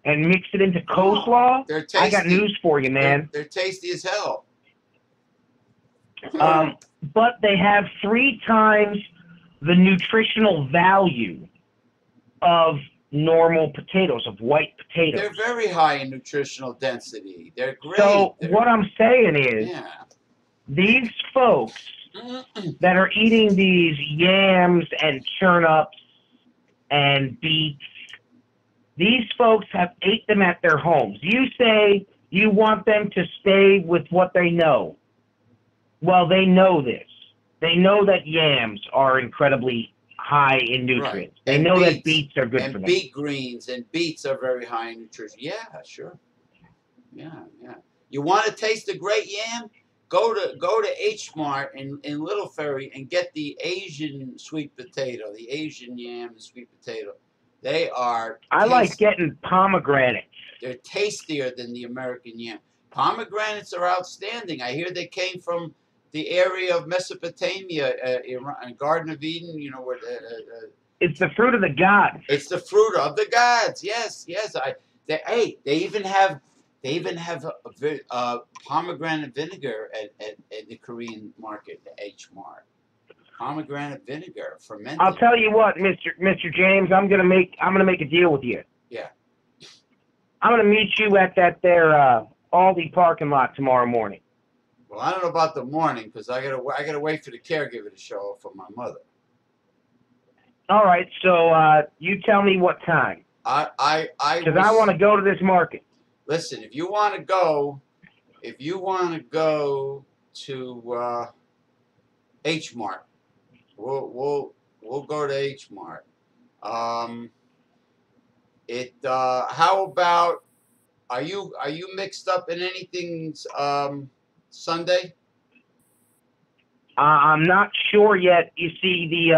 and mix it into coleslaw, I got news for you, man. They're tasty as hell. But they have 3 times the nutritional value of normal potatoes, of white potatoes. They're very high in nutritional density. They're great. So what I'm saying is, these folks that are eating these yams and turnips and beets, these folks have ate them at their homes. You say you want them to stay with what they know. Well, they know this. They know that yams are incredibly high in nutrients. Right. They know that beets are good for them. And beet greens and beets are very high in nutrition. Yeah, sure. Yeah. You want to taste a great yam? Go to H Mart in Little Ferry and get the Asian sweet potato, the Asian yam and sweet potato. They are I like getting pomegranates. They're tastier than the American yam. Pomegranates are outstanding. I hear they came from the area of Mesopotamia, Garden of Eden, you know, where it's the fruit of the gods. It's the fruit of the gods. Yes. They even have pomegranate vinegar at the Korean market, the H Mart. Pomegranate vinegar, fermented. I'll tell you what, Mr. James, I'm gonna make a deal with you. Yeah. I'm gonna meet you at that there Aldi parking lot tomorrow morning. Well, I don't know about the morning because I gotta wait for the caregiver to show up for my mother. All right, so you tell me what time. Because I want to go to this market. Listen, if you want to go to H Mart, we'll go to H Mart. How about? Are you mixed up in anything Sunday? I'm not sure yet. You see,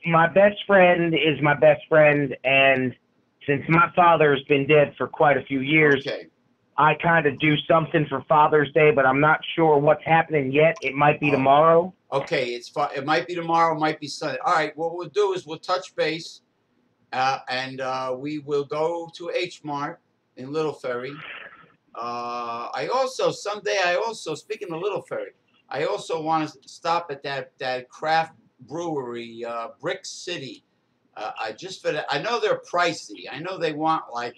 my best friend is my best friend, and since my father's been dead for quite a few years, Okay. I kind of do something for Father's Day, but I'm not sure what's happening yet. It might be tomorrow. Okay, it might be tomorrow, it might be Sunday. All right, what we'll do is we'll touch base, and we will go to H Mart in Little Ferry. Someday, speaking of Little Ferry, I also want to stop at that craft brewery, Brick City. I know they're pricey. I know they want like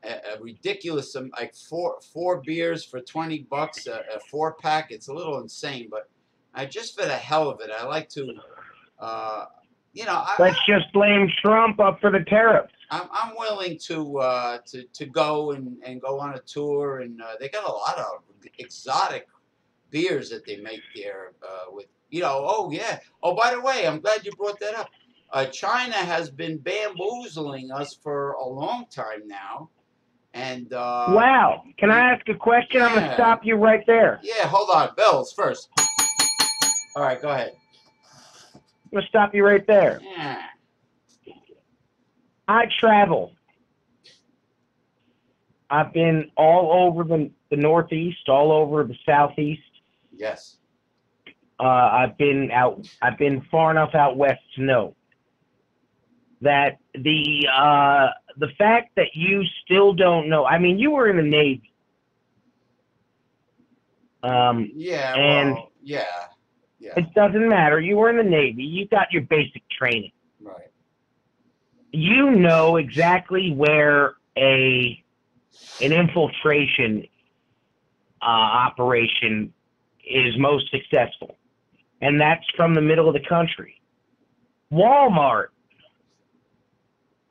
a ridiculous, like four beers for $20, a 4-pack. It's a little insane, but just for the hell of it, I like to, Let's just blame Trump up for the tariffs. I'm willing to go and go on a tour, and they got a lot of exotic beers that they make there with, oh yeah. Oh, by the way, I'm glad you brought that up. China has been bamboozling us for a long time now. And wow. Can I ask a question? Yeah. I'm going to stop you right there. Yeah, hold on. Bells first. All right, go ahead. I'm going to stop you right there. Yeah. I travel. I've been all over the Northeast, all over the Southeast. Yes. I've been far enough out west to know that the fact that you still don't know. I mean, you were in the Navy. Yeah. And well, yeah. Yeah. it doesn't matter. You were in the Navy. You got your basic training. Right. You know exactly where an infiltration operation is most successful, and that's from the middle of the country. Walmart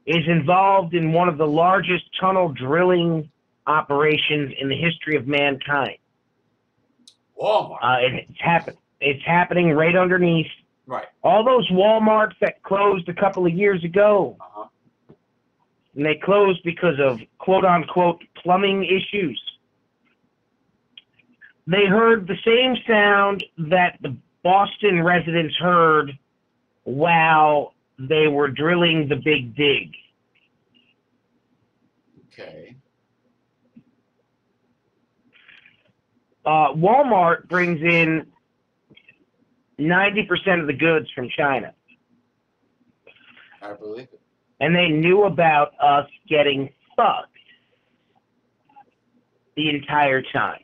is involved in one of the largest tunnel drilling operations in the history of mankind. Walmart. It's happening right underneath. Right. All those Walmarts that closed a couple of years ago, and they closed because of quote-unquote plumbing issues. They heard the same sound that the Boston residents heard while they were drilling the Big Dig. Okay. Walmart brings in 90% of the goods from China. I believe it. And they knew about us getting fucked the entire time.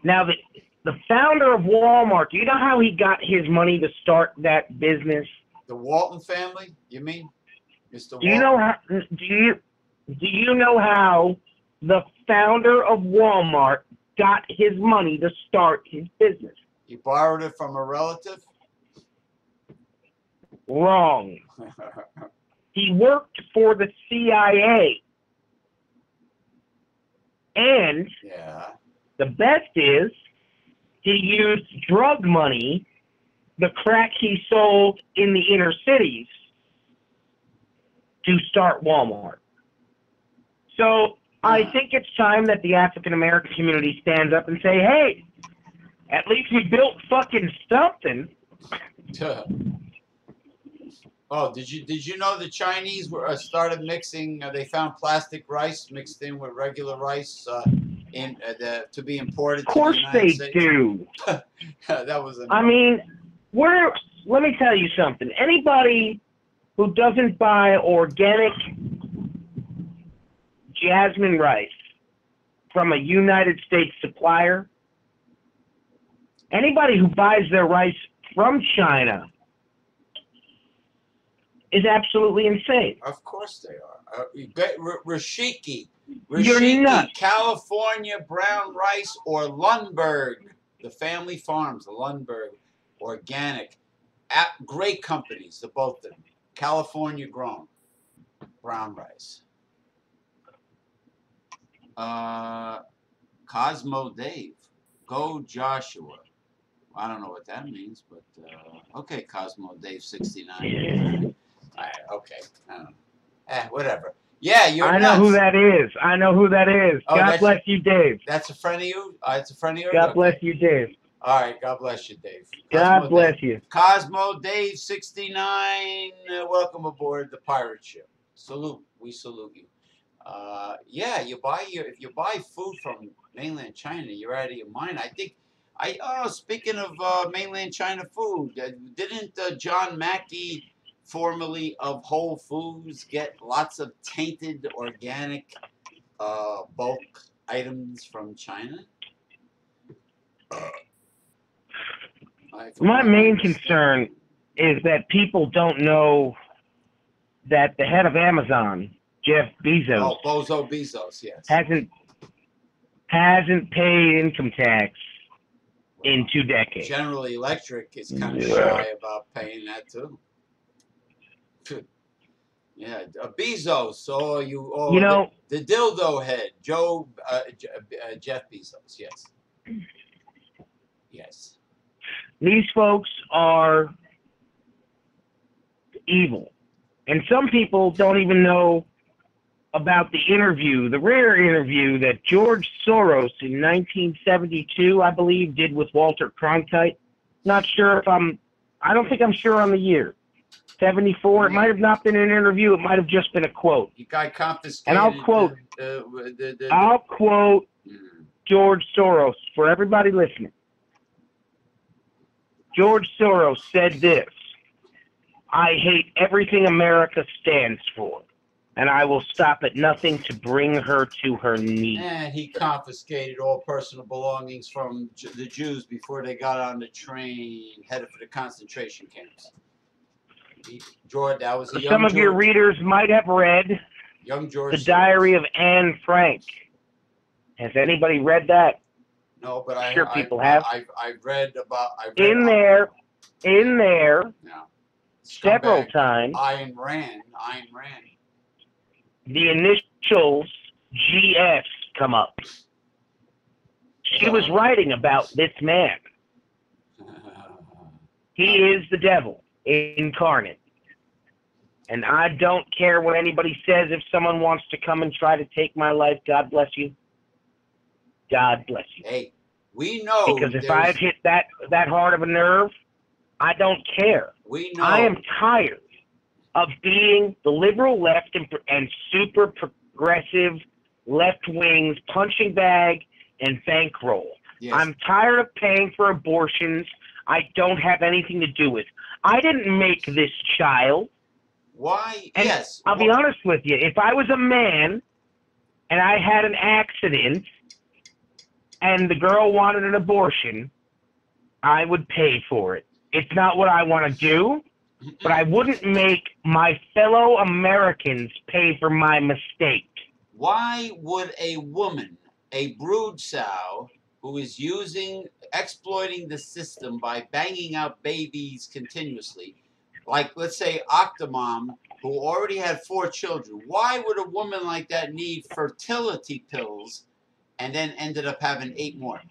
Now, the founder of Walmart, do you know how he got his money to start that business? The Walton family, you mean? Mr. Do you know how? Do you know how the founder of Walmart got his money to start his business? He borrowed it from a relative? Wrong. He worked for the CIA. And yeah. The best is he used drug money, the crack he sold in the inner cities, to start Walmart. So I think it's time that the African American community stands up and say, hey, at least we built fucking something. Oh, did you know the Chinese started mixing? They found plastic rice mixed in with regular rice to be imported. Of course to the United States. Do. That was. I mean, let me tell you something. Anybody who doesn't buy organic jasmine rice from a United States supplier, anybody who buys their rice from China is absolutely insane. Of course they are. Rashiki, You're nuts. California brown rice, or Lundberg, the family farms, the Lundberg, organic, great companies, the both of them, California grown, brown rice. Cosmo Dave, go Joshua. I don't know what that means, but okay, Cosmo Dave 69. All right, okay. Whatever. Yeah, you're I nuts. know who that is. I know who that is. Oh, God bless you, Dave. That's a friend of you? It's a friend of yours? God Okay. bless you, Dave. All right, God bless you, Dave. God bless you. Cosmo Dave 69, welcome aboard the pirate ship. Salute. We salute you. Yeah, if you buy food from mainland China, you're out of your mind. I think speaking of mainland China food, didn't John Mackey, formerly of Whole Foods, get lots of tainted organic bulk items from China? My main concern is that people don't know that the head of Amazon, Jeff Bezos, Bozo Bezos, yes, hasn't paid income tax in 2 decades. General Electric is kind of shy about paying that too. Yeah, Bezos. So you know, the dildo head, Jeff Bezos. Yes, yes. These folks are evil, and some people don't even know about the rare interview that George Soros in 1972, I believe, did with Walter Cronkite. Not sure if I don't think I'm sure on the year. 74. It might have not been an interview. It might have just been a quote. You guy confiscated. And I'll quote George Soros for everybody listening. George Soros said this: "I hate everything America stands for, and I will stop at nothing to bring her to her knees." And he confiscated all personal belongings from the Jews before they got on the train headed for the concentration camps. George, that was a young Some of your readers might have read young George The Diary of Anne Frank. Has anybody read that? No, but I'm sure people have. I've read in there, yeah. several times. Ayn Rand. The initials GS come up. She was writing about this man. He is the devil incarnate. And I don't care what anybody says. If someone wants to come and try to take my life, God bless you. God bless you. Hey, we know. Because if I've hit that hard of a nerve, I don't care. We know. I am tired of being the liberal left and super progressive left wing's punching bag and bankroll. Yes. I'm tired of paying for abortions I don't have anything to do with. I didn't make this child. Why? And yes. I'll be honest with you. If I was a man and I had an accident and the girl wanted an abortion, I would pay for it. It's not what I want to do, but I wouldn't make my fellow Americans pay for my mistake. Why would a woman, a brood sow, who is exploiting the system by banging out babies continuously, like, let's say, Octomom, who already had 4 children, why would a woman like that need fertility pills and then ended up having 8 more?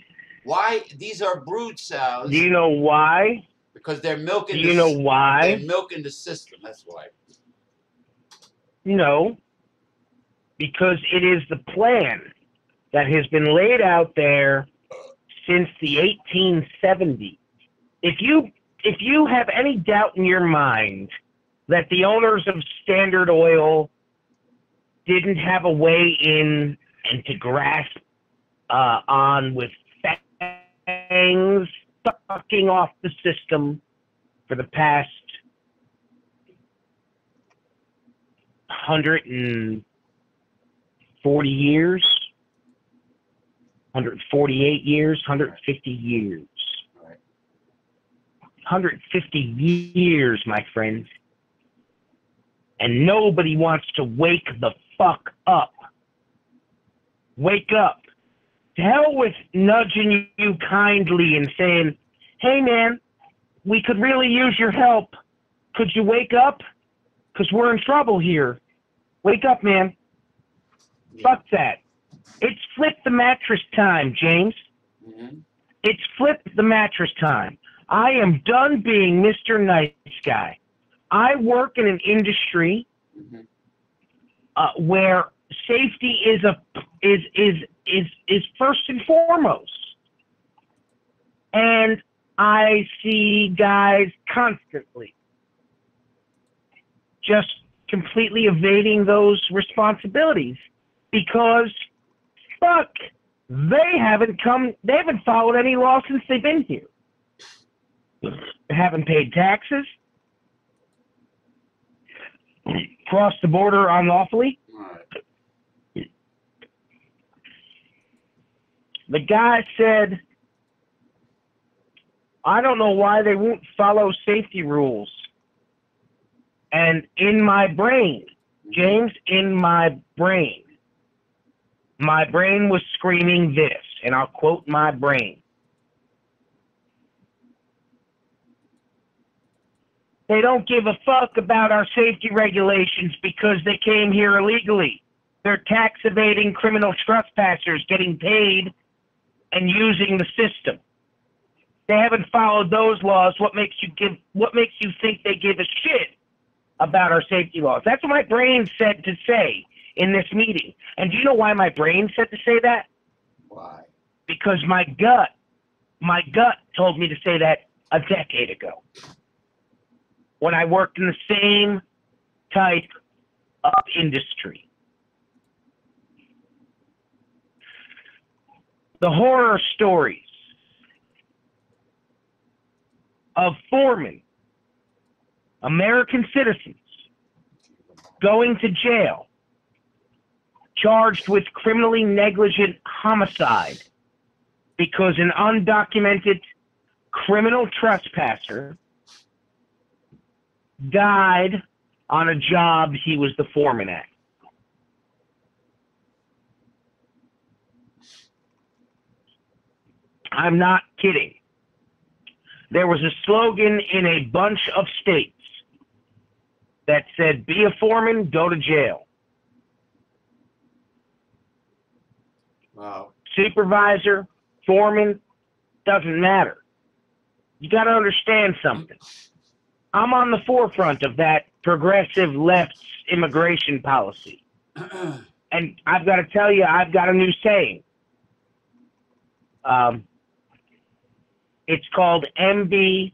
Why? These are brood sows. Do you know why? Because they're milking. Do you know why? They're milking the system. That's why. No. Because it is the plan that has been laid out there since the 1870s. If you have any doubt in your mind that the owners of Standard Oil didn't have a way in and to grasp on with fangs sucking off the system for the past 140 years, 148 years, 150 years. 150 years, my friends. And nobody wants to wake the fuck up. Wake up. To hell with nudging you kindly and saying, "Hey, man, we could really use your help. Could you wake up? Because we're in trouble here. Wake up, man." Fuck that. It's flip the mattress time, James. Mm-hmm. It's flip the mattress time. I am done being Mr. Nice Guy. I work in an industry where safety is first and foremost. And I see guys constantly just completely evading those responsibilities because, fuck, they haven't followed any law since they've been here. They haven't paid taxes, crossed the border unlawfully. The guy said, I don't know why they won't follow safety rules. And in my brain, James, my brain was screaming this, and I'll quote my brain. They don't give a fuck about our safety regulations because they came here illegally. They're tax evading criminal trespassers getting paid and using the system. They haven't followed those laws. What makes you think they give a shit about our safety laws? That's what my brain said to say in this meeting. And do you know why my brain said to say that? Why? Because my gut told me to say that a decade ago, when I worked in the same type of industry. The horror stories of foremen, American citizens, going to jail, charged with criminally negligent homicide because an undocumented criminal trespasser died on a job he was the foreman at. I'm not kidding. There was a slogan in a bunch of states that said, be a foreman, go to jail. Wow. Supervisor, foreman, doesn't matter. You got to understand something. I'm on the forefront of that progressive left's immigration policy. And I've got to tell you, I've got a new saying. It's called MBIP,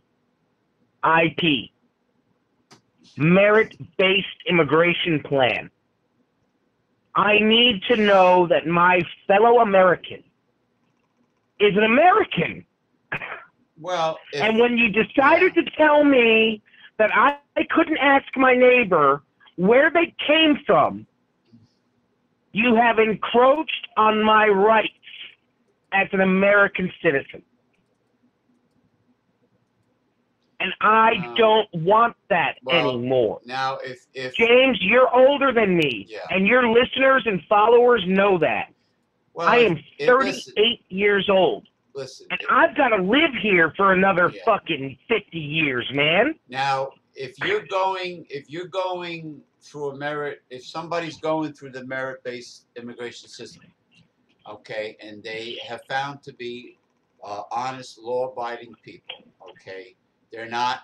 Merit-Based Immigration Plan. I need to know that my fellow American is an American. Well, and when you decided to tell me that I couldn't ask my neighbor where they came from, you have encroached on my rights as an American citizen. And I don't want that anymore. Now, if James, you're older than me, and your listeners and followers know that. Well, I am 38 years old. Listen, and I've got to live here for another fucking 50 years, man. Now, if you're going through if somebody's going through the merit-based immigration system, okay, and they have found to be honest, law-abiding people, okay, they're not,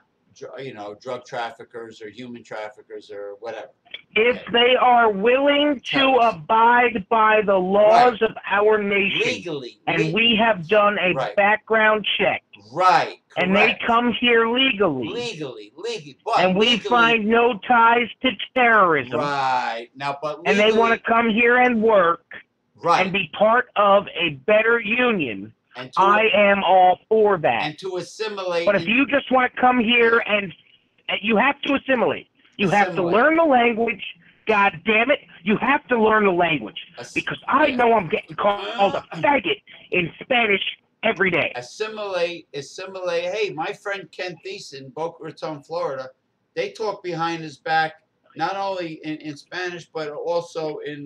drug traffickers or human traffickers or whatever. If they are willing to abide by the laws of our nation, legally, and we have done a background check, and they come here legally, but and we find no ties to terrorism, now, but and they want to come here and work, and be part of a better union. I am all for that. And to assimilate. But if you just want to come here and you have to assimilate. You have to learn the language. God damn it. You have to learn the language. Because I know I'm getting called a faggot in Spanish every day. Assimilate. Hey, my friend Ken Thies in Boca Raton, Florida, they talk behind his back, not only in Spanish, but also in,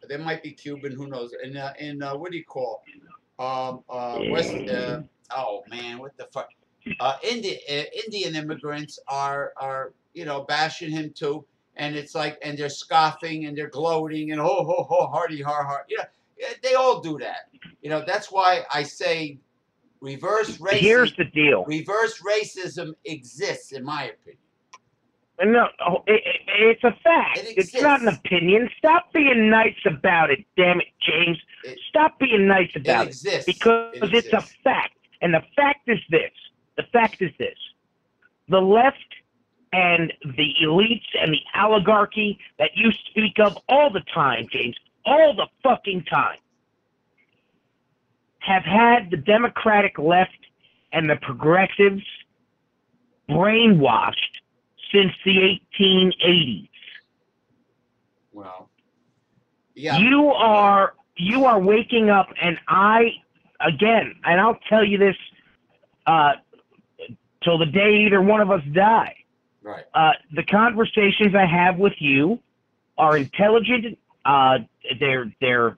they might be Cuban, who knows, in what do you call, West, oh man, what the fuck? Indian immigrants are bashing him too, and it's like, and they're scoffing and they're gloating and ho ho ho hardy har har. They all do that. That's why I say reverse racism. Here's the deal. Reverse racism exists, in my opinion. No, it's a fact. It's not an opinion. Stop being nice about it, damn it, James. Stop being nice about it. Because it's a fact. And the fact is this. The fact is this. The left and the elites and the oligarchy that you speak of all the time, James, all the fucking time, have had the Democratic left and the progressives brainwashed since the 1880s. Well, yeah. You are waking up, and again, and I'll tell you this till the day either one of us die. Right. The conversations I have with you are intelligent. They're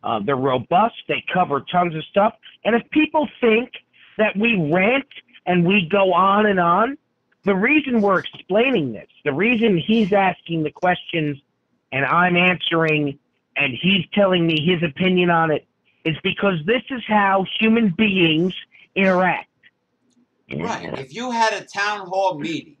robust. They cover tons of stuff. And if people think that we rant and we go on and on, the reason we're explaining this, the reason he's asking the questions and I'm answering and he's telling me his opinion on it, is because this is how human beings interact. Right. If you had a town hall meeting,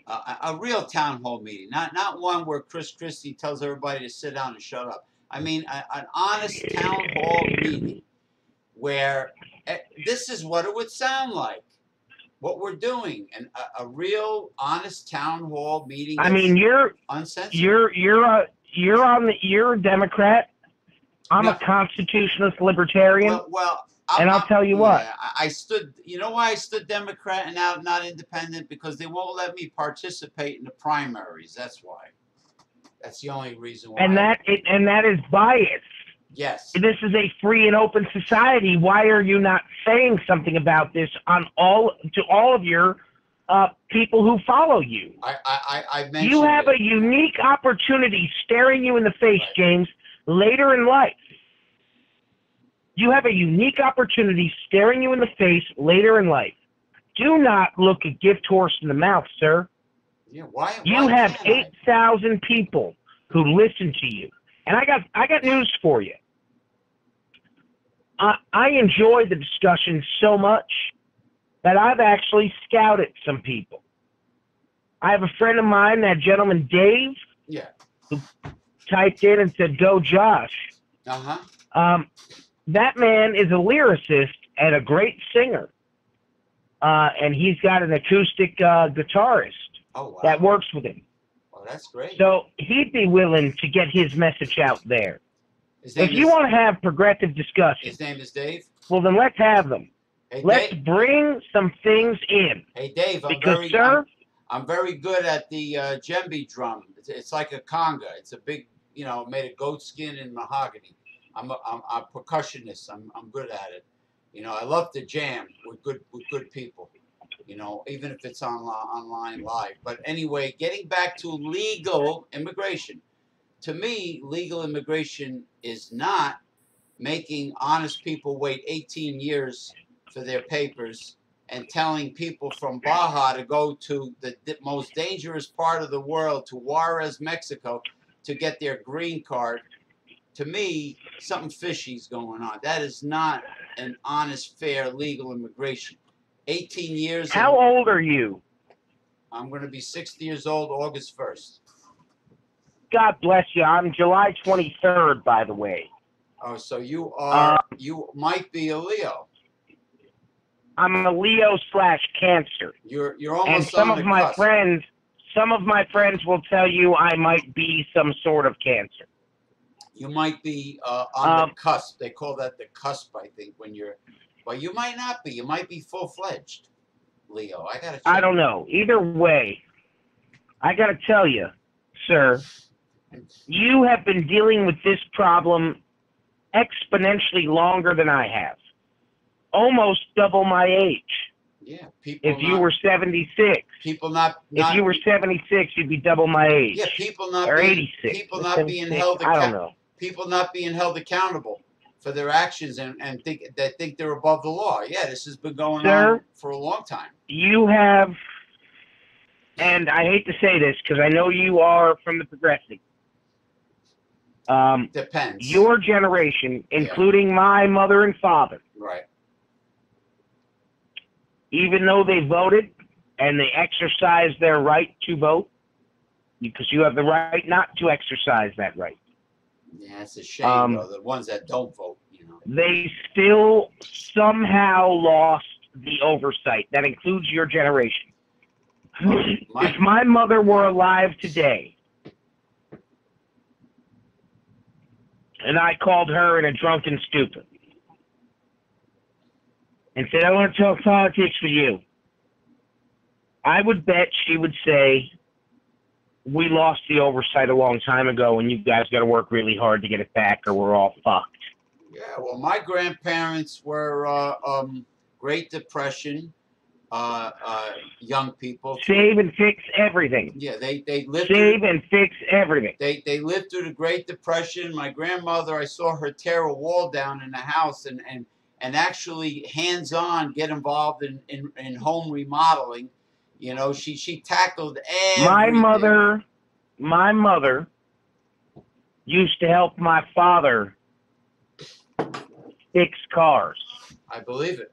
a real town hall meeting, not one where Chris Christie tells everybody to sit down and shut up. I mean, an honest town hall meeting where this is what it would sound like. What we're doing, and a real honest town hall meeting. I mean, you're uncensored. You're a Democrat. I'm a constitutionalist libertarian. Well, I'll tell you what. I stood. You know why I stood Democrat and now not independent? Because they won't let me participate in the primaries. That's why. That's the only reason why. And that is bias. Yes. This is a free and open society. Why are you not saying something about this to all of your people who follow you? I mentioned you have a unique opportunity staring you in the face, right, James, later in life. You have a unique opportunity staring you in the face later in life. Do not look a gift horse in the mouth, sir. Yeah, why you have 8,000 people who listen to you. And I got news for you. I enjoy the discussion so much that I've actually scouted some people. I have a friend of mine, that gentleman Dave, who typed in and said, "Go Josh." That man is a lyricist and a great singer. And he's got an acoustic guitarist that works with him. Oh, that's great. So he'd be willing to get his message out there. If you want to have progressive discussion. His name is Dave? Well, then let's have them. Hey, let's Dave, bring some things in. Hey, Dave, I'm very good at the djembe drum. It's like a conga. It's a big, made of goat skin and mahogany. I'm a percussionist. I'm good at it. I love to jam with good people. Even if it's online live. But anyway, getting back to legal immigration. To me, legal immigration is not making honest people wait 18 years for their papers and telling people from Baja to go to the most dangerous part of the world, to Juarez, Mexico, to get their green card. To me, something fishy's going on. That is not an honest, fair, legal immigration. 18 years. How old are you? I'm going to be 60 years old August 1st. God bless you. I'm July 23rd, by the way. Oh, so you are, you might be a Leo. I'm a Leo/Cancer. You're almost and some on of the my cusp. friends will tell you I might be some sort of Cancer. You might be on the cusp. They call that the cusp, I think, when you're. Well, you might not be. You might be full-fledged, Leo. I don't know. Either way, I got to tell you, sir, you have been dealing with this problem exponentially longer than I have. Almost double my age. Yeah, people. If you were 76. People not. If you were 76, you'd be double my age. Yeah, people not. Or being, 86. People not being held. I don't know. People not being held accountable for their actions and think they're above the law. Yeah, this has been going on for a long time. You have, and I hate to say this because I know you are from the progressive. Depends. Your generation, including my mother and father, right? Even though they voted and they exercise their right to vote, because you have the right not to exercise that right. Yeah, it's a shame, though. The ones that don't vote, you know. They still somehow lost the oversight. That includes your generation. If my mother were alive today, and I called her in a drunken stupor and said, I want to talk politics with you, I would bet she would say, we lost the oversight a long time ago, and you guys got to work really hard to get it back, or we're all fucked. Yeah, well, my grandparents were Great Depression young people. Save and fix everything. Yeah, they lived. Save and fix everything. They lived through the Great Depression. My grandmother, I saw her tear a wall down in the house and actually hands-on get involved in home remodeling. You know, she tackled everything. My mother used to help my father fix cars. I believe it.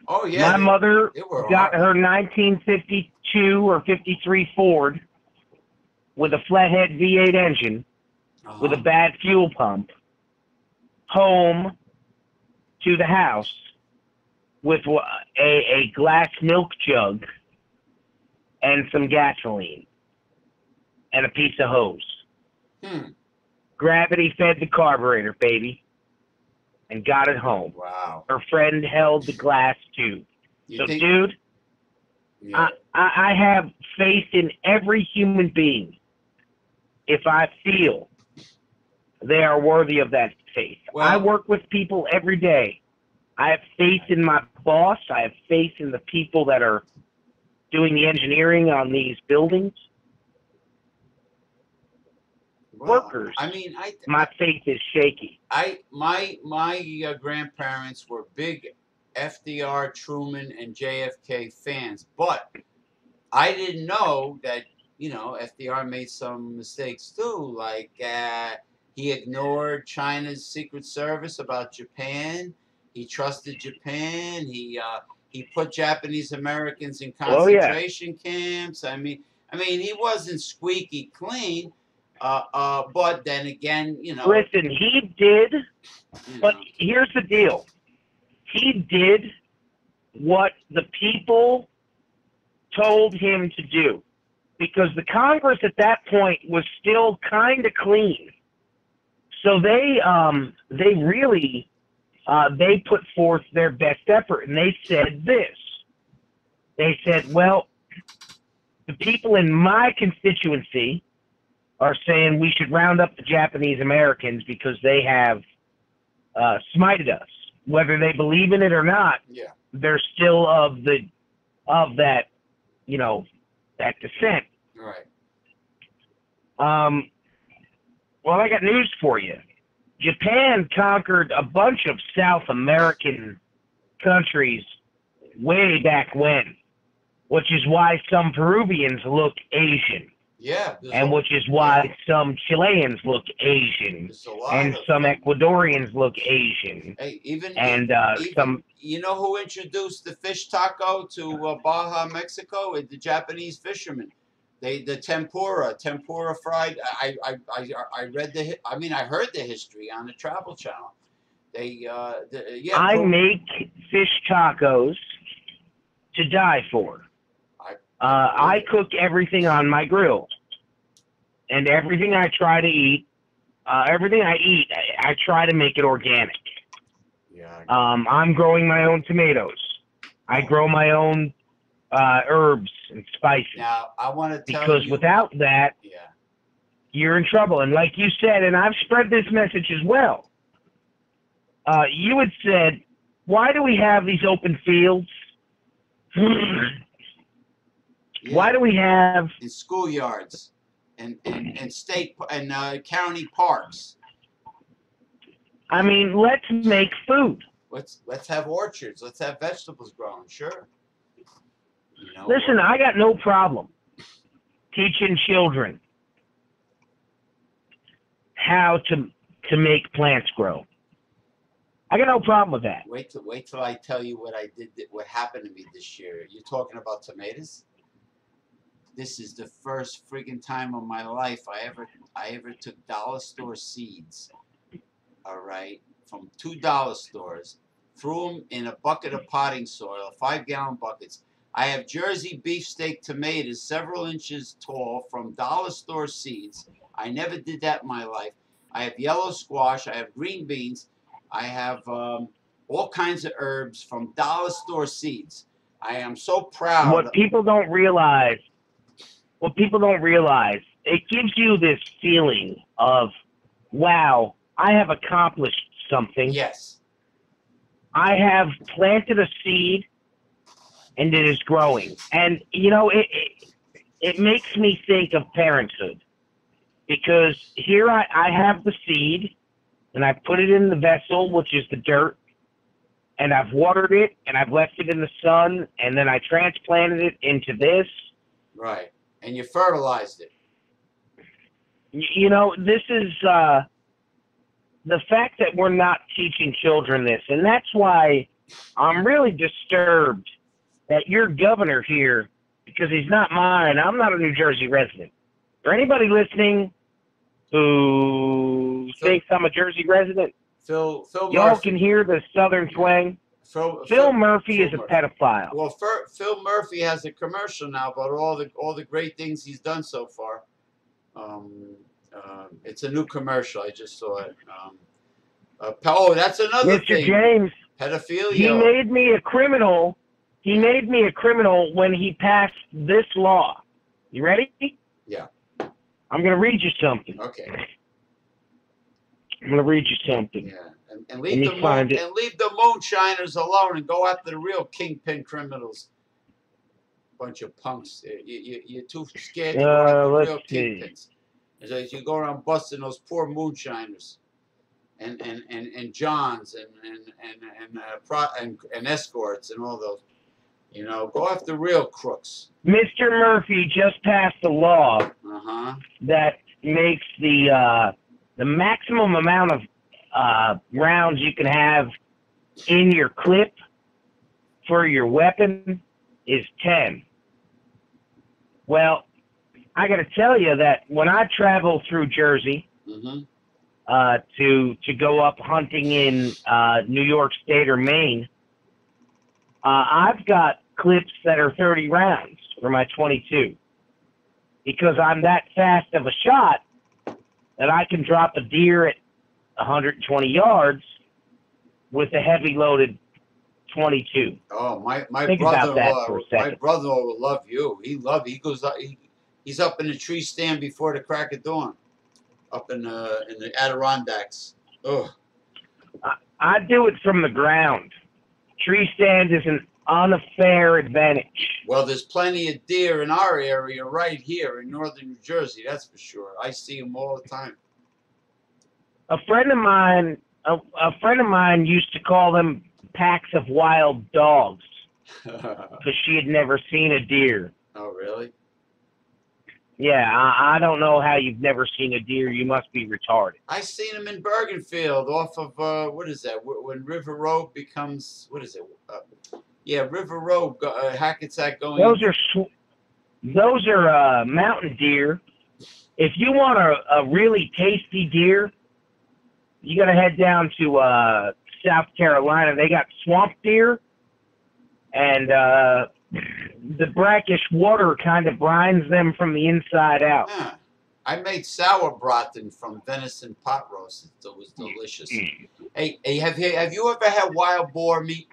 Oh yeah. My mother got her 1952 or 53 Ford with a flathead V8 engine with a bad fuel pump home to the house with a glass milk jug and some gasoline and a piece of hose. Gravity fed the carburetor, baby, and got it home. Wow. Her friend held the glass tube. Dude, yeah. I have faith in every human being if I feel they are worthy of that faith. Well, I work with people every day. I have faith in my boss. I have faith in the people that are doing the engineering on these buildings. Well, workers. I mean, my faith is shaky. My grandparents were big FDR, Truman, and JFK fans, but I didn't know that, you know, FDR made some mistakes too. Like he ignored China's Secret Service about Japan. He trusted Japan. He put Japanese Americans in concentration camps. I mean, he wasn't squeaky clean. But then again, you know. Listen, he did, but here's the deal. He did what the people told him to do, because the Congress at that point was still kind of clean. So they really they put forth their best effort, and they said this. They said, well, the people in my constituency are saying we should round up the Japanese Americans because they have smited us. Whether they believe in it or not, they're still of that, you know, that descent. Right. Well, I got news for you. Japan conquered a bunch of South American countries way back when, which is why some Peruvians look Asian. Yeah. And which is why some Chileans look Asian, and some Ecuadorians look Asian. Hey, even some. You know who introduced the fish taco to Baja, Mexico? The Japanese fishermen. The tempura fried. I read I heard the history on the Travel Channel. I make fish tacos to die for. I cook everything on my grill, and everything I try to eat, everything I eat, I try to make it organic. Yeah. I'm growing my own tomatoes. I grow my own herbs and spices. Now, I want to tell because without that, you're in trouble. And like you said, and I've spread this message as well. You had said, why do we have these open fields? Why do we have in schoolyards and state and county parks? I mean, let's make food. Let's have orchards. Let's have vegetables grown. Sure. You know, listen, I got no problem teaching children how to make plants grow. I got no problem with that. Wait till I tell you what I did. What happened to me this year? You're talking about tomatoes? This is the first friggin' time of my life I ever took dollar store seeds. All right, from $2 stores, threw them in a bucket of potting soil, 5-gallon buckets. I have Jersey beefsteak tomatoes several inches tall from dollar store seeds. I never did that in my life. I have yellow squash. I have green beans. I have all kinds of herbs from dollar store seeds. I am so proud. What people don't realize, it gives you this feeling of, wow, I have accomplished something. Yes. I have planted a seed, and it is growing. And, you know, it makes me think of parenthood. Because here I have the seed, and I put it in the vessel, which is the dirt, and I've watered it, and I've left it in the sun, and then I transplanted it into this. Right. And you fertilized it. You know, this is the fact that we're not teaching children this, and that's why I'm really disturbed that your governor here, because he's not mine, I'm not a New Jersey resident. For anybody listening who thinks I'm a Jersey resident, Phil y'all Murphy. can hear the southern twang. Phil Murphy is a pedophile. Well, Phil Murphy has a commercial now about all the great things he's done so far. It's a new commercial. I just saw it. Oh, that's another thing. Mr. James, pedophilia. he made me a criminal. He made me a criminal when he passed this law. You ready? Yeah. I'm going to read you something. Okay. I'm going to read you something. Yeah. And leave the moonshiners alone and go after the real kingpin criminals. Bunch of punks. You're too scared to go after the real kingpins. As you go around busting those poor moonshiners and Johns and escorts and all those. You know, go after real crooks. Mr. Murphy just passed a law that makes the maximum amount of rounds you can have in your clip for your weapon is 10. Well, I got to tell you that when I travel through Jersey to go up hunting in New York State or Maine, I've got clips that are 30 rounds for my 22 because I'm that fast of a shot that I can drop a deer at 120 yards with a heavy loaded 22. Oh, my brother-in-law will love you. He's up in the tree stand before the crack of dawn, up in the Adirondacks. Oh, I do it from the ground. Tree stand is an unfair advantage. Well, there's plenty of deer in our area right here in northern New Jersey, that's for sure. I see them all the time. A friend of mine used to call them packs of wild dogs because she had never seen a deer. Oh, really? Yeah, I don't know how you've never seen a deer. You must be retarded. I seen them in Bergenfield off of, what is that? When River Road becomes, what is it? Yeah, River Road, Hackensack going. Those are mountain deer. If you want a really tasty deer, you got to head down to South Carolina. They got swamp deer, and the brackish water kind of brines them from the inside out. Yeah. I made sour broth from venison pot roast. It was delicious. Hey, have you ever had wild boar meat?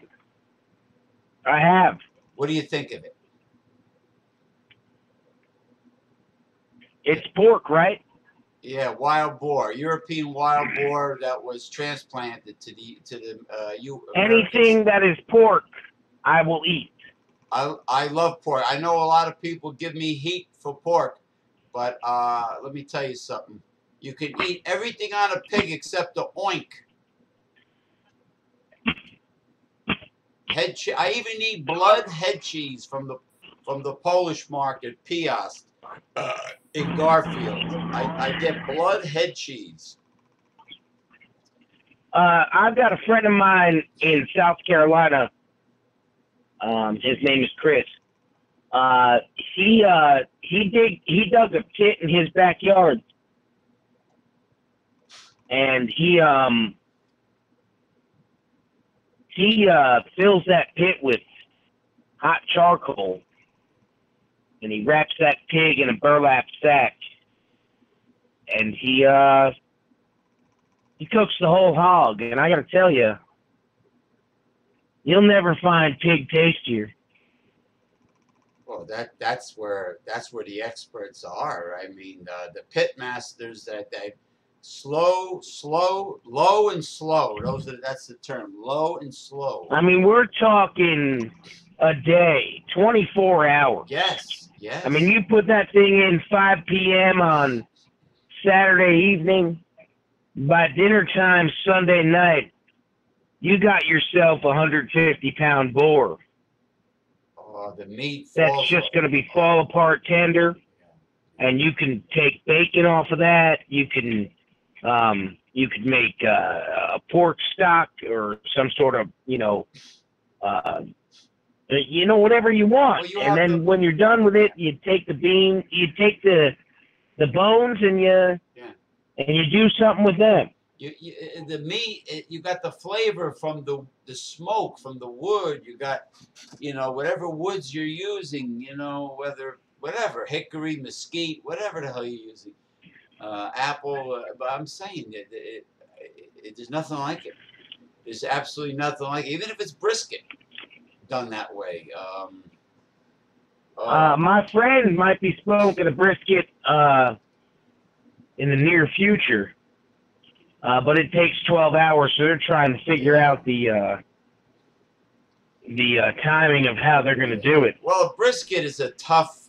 I have. What do you think of it? It's pork, right? Yeah, wild boar, European wild boar that was transplanted to the anything that is pork, I will eat. I love pork. I know a lot of people give me heat for pork, but let me tell you something. You can eat everything on a pig except the oink. I even eat blood head cheese from the Polish market, Piast, in Garfield. I get blood head cheese. I've got a friend of mine in South Carolina. His name is Chris. He dug a pit in his backyard, and he fills that pit with hot charcoal, and he wraps that pig in a burlap sack, and he cooks the whole hog. And I got to tell you, you'll never find pig tastier. Well, that's where the experts are. I mean, the pit masters that they low and slow. That's the term, low and slow. I mean, we're talking a day, 24 hours. Yes, yes. I mean, you put that thing in 5 p.m. on Saturday evening, by dinner time Sunday night, you got yourself a 150-pound boar. Oh, the meat that's just going to be fall apart tender, and you can take bacon off of that. You could make a pork stock or some sort of whatever you want. Well, and then when you're done with it, you take the bones and you do something with them. The meat, you got the flavor from the smoke, from the wood. You got, whatever woods you're using, whatever, hickory, mesquite, whatever the hell you're using, apple. But I'm saying there's nothing like it. There's absolutely nothing like it, even if it's brisket done that way. My friend might be smoking a brisket in the near future. But it takes 12 hours, so they're trying to figure out the timing of how they're going to do it. Well, a brisket is a tough,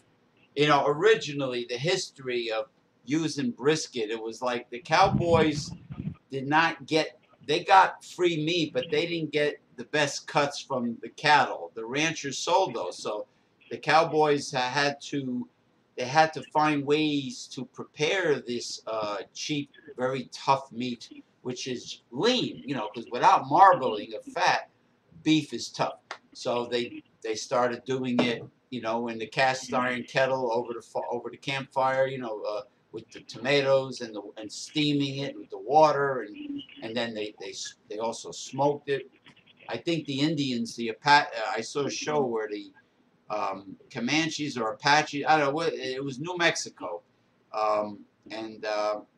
originally the history of using brisket, it was like the cowboys they got free meat, but they didn't get the best cuts from the cattle. The ranchers sold those, so the cowboys had to find ways to prepare this cheap, very tough meat, which is lean, because without marbling of fat, beef is tough. So they started doing it, in the cast iron kettle over the campfire, with the tomatoes and steaming it with the water, and then they also smoked it. I think the Indians, I saw a show where the Comanches or Apache, I don't know, it was New Mexico, and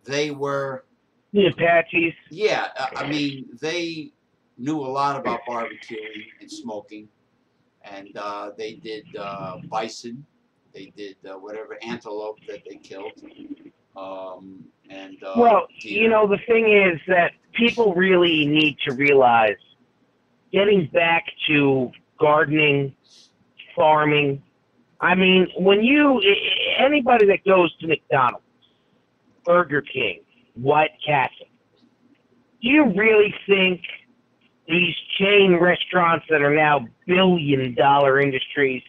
they were the Apaches. Yeah, I mean, they knew a lot about barbecuing and smoking, and they did bison, they did whatever antelope that they killed, well, deer. The thing is that people really need to realize, getting back to gardening, farming. I mean, anybody that goes to McDonald's, Burger King, White Castle, do you really think these chain restaurants that are now billion-dollar industries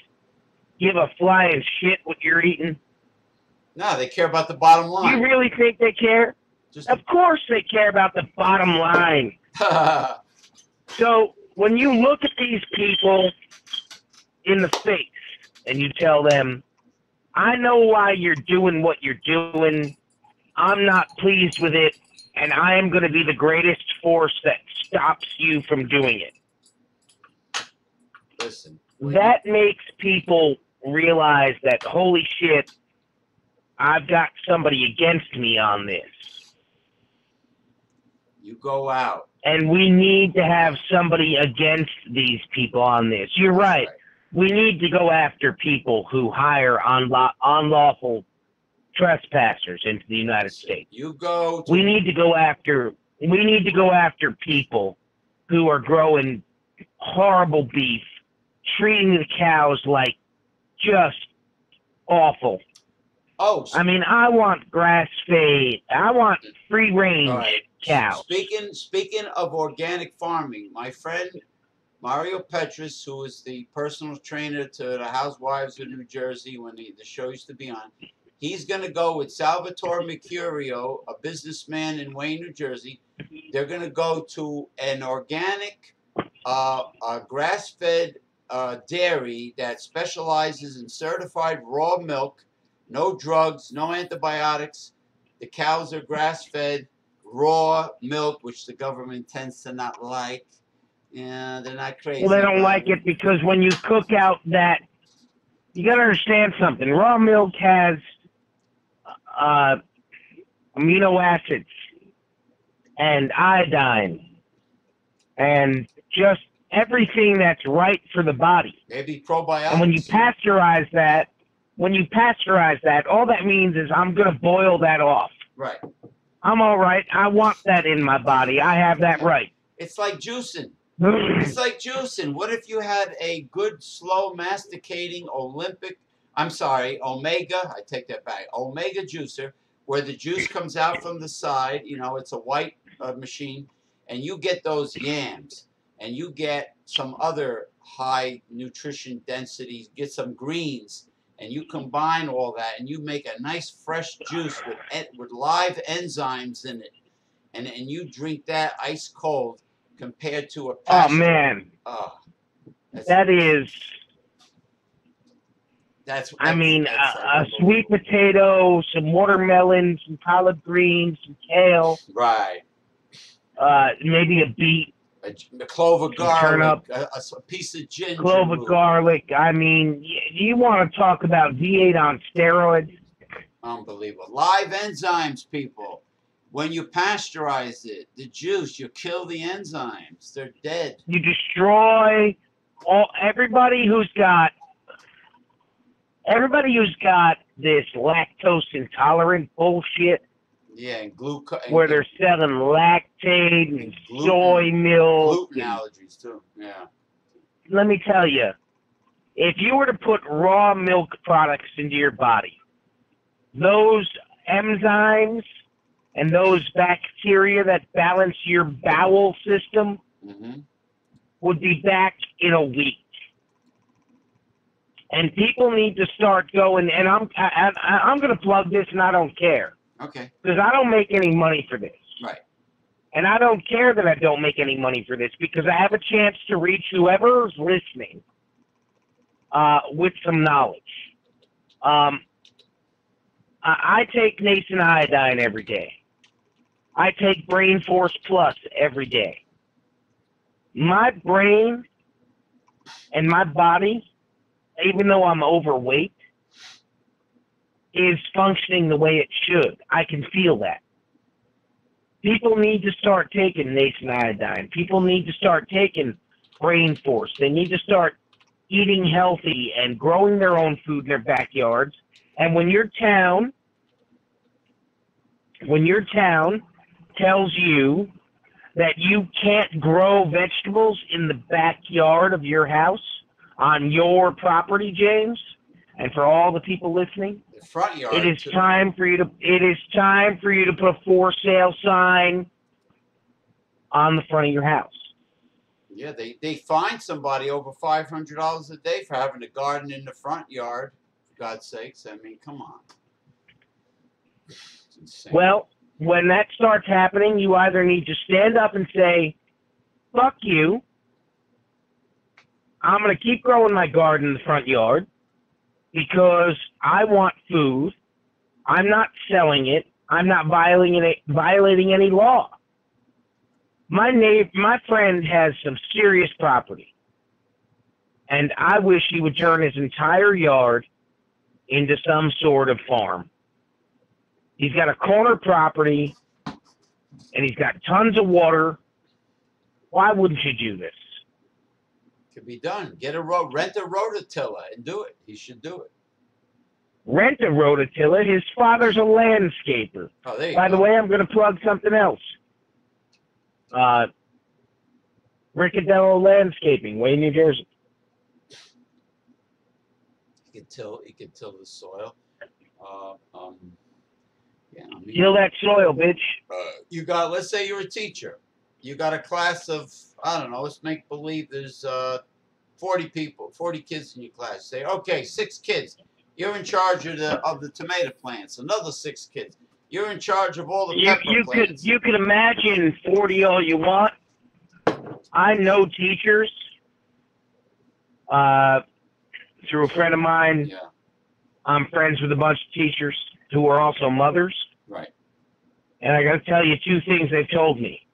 give a flying shit what you're eating? No, they care about the bottom line. You really think they care? Of course they care about the bottom line. So when you look at these people in the face and you tell them, I know why you're doing what you're doing, I'm not pleased with it, and I am going to be the greatest force that stops you from doing it. Listen. That makes people realize that, holy shit, I've got somebody against me on this. You go out. And we need to have somebody against these people on this. You're right. We need to go after people who hire unlawful trespassers into the United States. We need to go after people who are growing horrible beef, treating the cows like just awful. Oh, I mean, I want grass-fed. I want free-range cows. Speaking of organic farming, my friend Mario Petrus, who is the personal trainer to the Housewives of New Jersey when the show used to be on, He's going to go with Salvatore Mercurio, a businessman in Wayne, New Jersey. They're going to go to an organic, grass-fed dairy that specializes in certified raw milk, no drugs, no antibiotics. The cows are grass-fed, raw milk, which the government tends to not like. Yeah, they're not crazy. Well, they don't like it because when you cook out that, you got to understand something. Raw milk has amino acids and iodine and just everything that's right for the body. Maybe probiotics. And when you pasteurize that, all that means is I'm going to boil that off. Right. I'm all right. I want that in my body. I have that right. It's like juicing. It's like juicing. What if you had a good, slow masticating omega, I take that back, omega juicer, where the juice comes out from the side, you know, it's a white machine, and you get those yams, and you get some other high nutrition densities, get some greens, and you combine all that, and you make a nice fresh juice with live enzymes in it, and you drink that ice cold compared to a pasture. Oh, man. Oh, a sweet potato, some watermelon, some collard greens, some kale. Right. Maybe a beet. A clove of garlic, a piece of ginger. Clove of garlic. I mean, you want to talk about V8 on steroids? Unbelievable. Live enzymes, people. When you pasteurize it, the juice, you kill the enzymes. They're dead. You destroy everybody who's got this lactose intolerant bullshit. Yeah, and glucose. Where they're selling lactate and soy milk. Gluten allergies, too. Yeah. Let me tell you, if you were to put raw milk products into your body, those enzymes and those bacteria that balance your bowel system would be back in a week. And people need to start going, and I'm going to plug this, and I don't care. Okay. Because I don't make any money for this. Right. And I don't care that I don't make any money for this because I have a chance to reach whoever's listening with some knowledge. I take nascent iodine every day. I take Brain Force Plus every day. My brain and my body, even though I'm overweight, is functioning the way it should. I can feel that. People need to start taking nascent iodine. People need to start taking Brain Force. They need to start eating healthy and growing their own food in their backyards. And when your town tells you that you can't grow vegetables in the backyard of your house on your property, James, and for all the people listening, the front yard, it is time for you to put a for sale sign on the front of your house. Yeah, they fine somebody over $500 a day for having a garden in the front yard. For God's sakes, I mean, come on. It's insane. Well, when that starts happening, you either need to stand up and say, "Fuck you. I'm going to keep growing my garden in the front yard because I want food. I'm not selling it. I'm not violating any law." My friend has some serious property, and I wish he would turn his entire yard into some sort of farm. He's got a corner property, and he's got tons of water. Why wouldn't you do this? Could be done. Rent a rototiller and do it. He should do it. Rent a rototiller? His father's a landscaper. Oh, there you By go. the way, I'm going to plug something else. Riccadello Landscaping, Wayne, New Jersey. He could till the soil. Yeah, I mean, Till that soil, bitch. Let's say you're a teacher. You got a class of, I don't know, let's make believe there's 40 kids in your class. Say, okay, 6 kids. You're in charge of the tomato plants. Another 6 kids. You're in charge of all the pepper plants. You could imagine 40 all you want. I know teachers through a friend of mine. Yeah. I'm friends with a bunch of teachers who are also mothers. Right. And I got to tell you 2 things they've told me.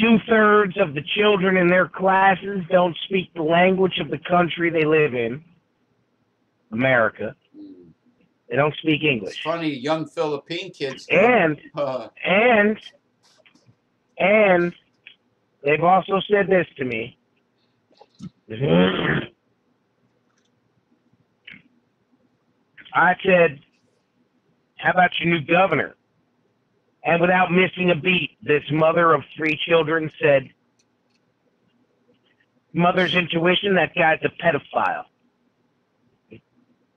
2/3 of the children in their classes don't speak the language of the country they live in, America. They don't speak English. It's funny, young Philippine kids. And they've also said this to me. I said, how about your new governor? And without missing a beat, this mother of 3 children said, mother's intuition, that guy's a pedophile.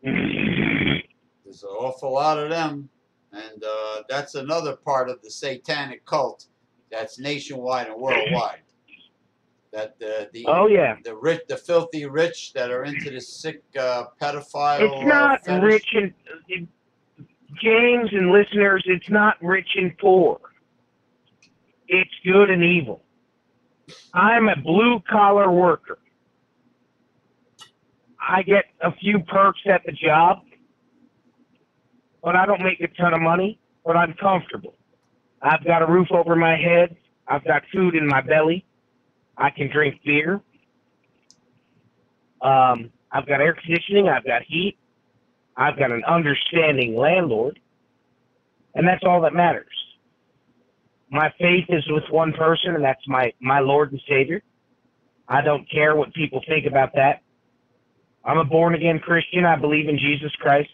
There's an awful lot of them. And that's another part of the satanic cult that's nationwide and worldwide. That the filthy rich that are into the sick pedophile. It's not fetish. rich and James and listeners. It's not rich and poor. It's good and evil. I'm a blue collar worker. I get a few perks at the job, but I don't make a ton of money. But I'm comfortable. I've got a roof over my head. I've got food in my belly. I can drink beer. I've got air conditioning. I've got heat. I've got an understanding landlord. And that's all that matters. My faith is with one person, and that's my Lord and Savior. I don't care what people think about that. I'm a born-again Christian. I believe in Jesus Christ.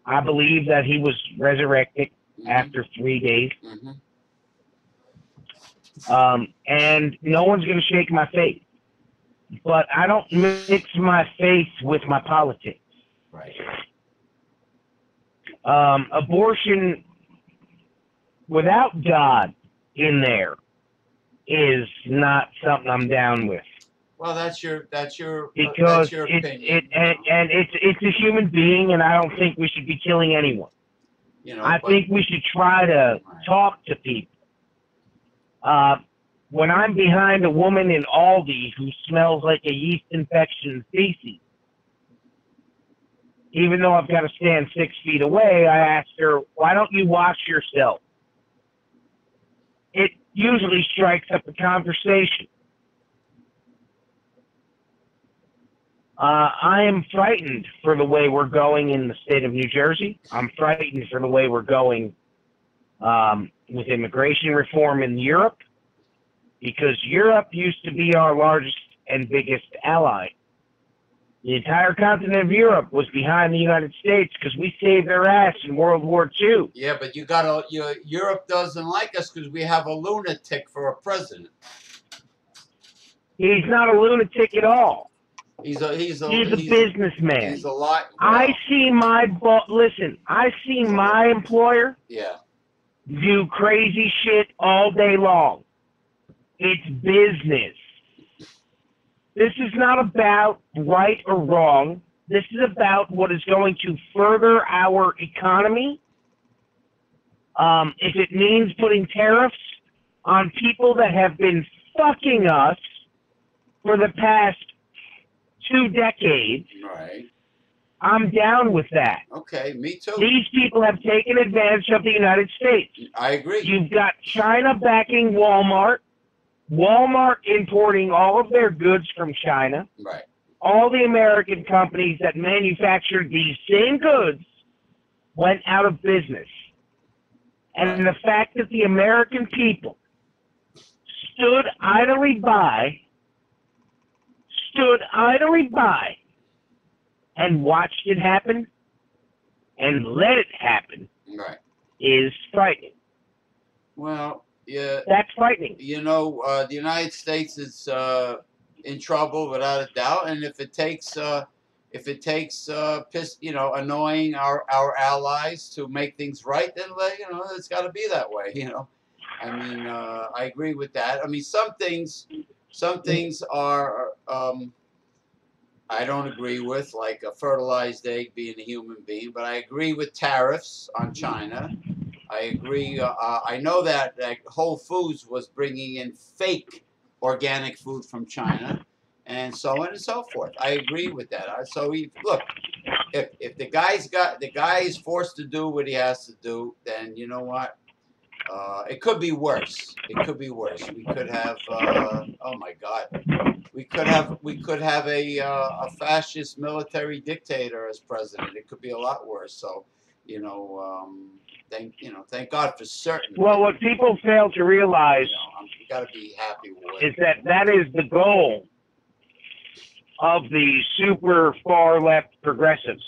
I believe that he was resurrected after 3 days. And no one's going to shake my faith. But I don't mix my faith with my politics. Right. Abortion without God in there is not something I'm down with. Well, that's your because opinion. It's a human being, and I don't think we should be killing anyone. You know, I think we should try to talk to people. When I'm behind a woman in Aldi who smells like a yeast infection and feces, even though I've got to stand 6 feet away, I ask her, why don't you wash yourself? It usually strikes up a conversation. I am frightened for the way we're going in the state of New Jersey. I'm frightened for the way we're going with immigration reform in Europe, because Europe used to be our largest and biggest ally. The entire continent of Europe was behind the United States because we saved their ass in World War II. Yeah, but Europe doesn't like us because we have a lunatic for a president. He's not a lunatic at all. He's a businessman. He's a lot. Well, I see my employer do crazy shit all day long. It's business. This is not about right or wrong. This is about what is going to further our economy. If it means putting tariffs on people that have been fucking us for the past 2 decades, right, I'm down with that. Okay, me too. These people have taken advantage of the United States. I agree. You've got China backing Walmart. Walmart importing all of their goods from China. Right. All the American companies that manufactured these same goods went out of business. And the fact that the American people stood idly by and watched it happen and let it happen is frightening. Well, yeah, that's frightening. You know, the United States is in trouble without a doubt, and if it takes annoying our allies to make things right, then it's got to be that way. I mean, I agree with that. I mean, some things are I don't agree with, like a fertilized egg being a human being, but I agree with tariffs on China. I agree. I know that Whole Foods was bringing in fake organic food from China, and so on and so forth. I agree with that. So look, if the guy is forced to do what he has to do, then you know what? It could be worse. It could be worse. We could have. Oh my God. We could have a fascist military dictator as president. It could be a lot worse. So, you know, thank God for certain. Well, what people fail to realize you got to be happy with is that is the goal of the super far left progressives.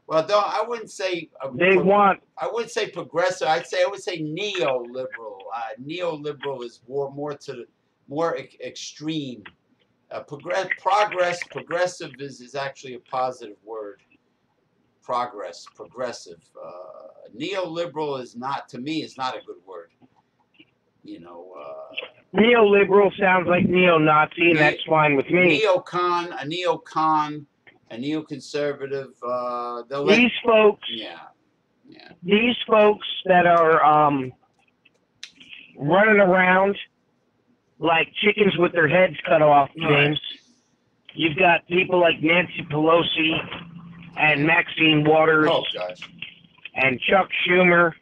Well, I wouldn't say they want. I wouldn't say progressive. I would say neoliberal. Neoliberal is more extreme. Progressive is actually a positive word. Progressive. Neoliberal is not, to me, is not a good word. You know. Neoliberal sounds like neo-Nazi, and that's fine with me. A neoconservative. These folks. Yeah. These folks that are running around like chickens with their heads cut off, James. You've got people like Nancy Pelosi and Maxine Waters and Chuck Schumer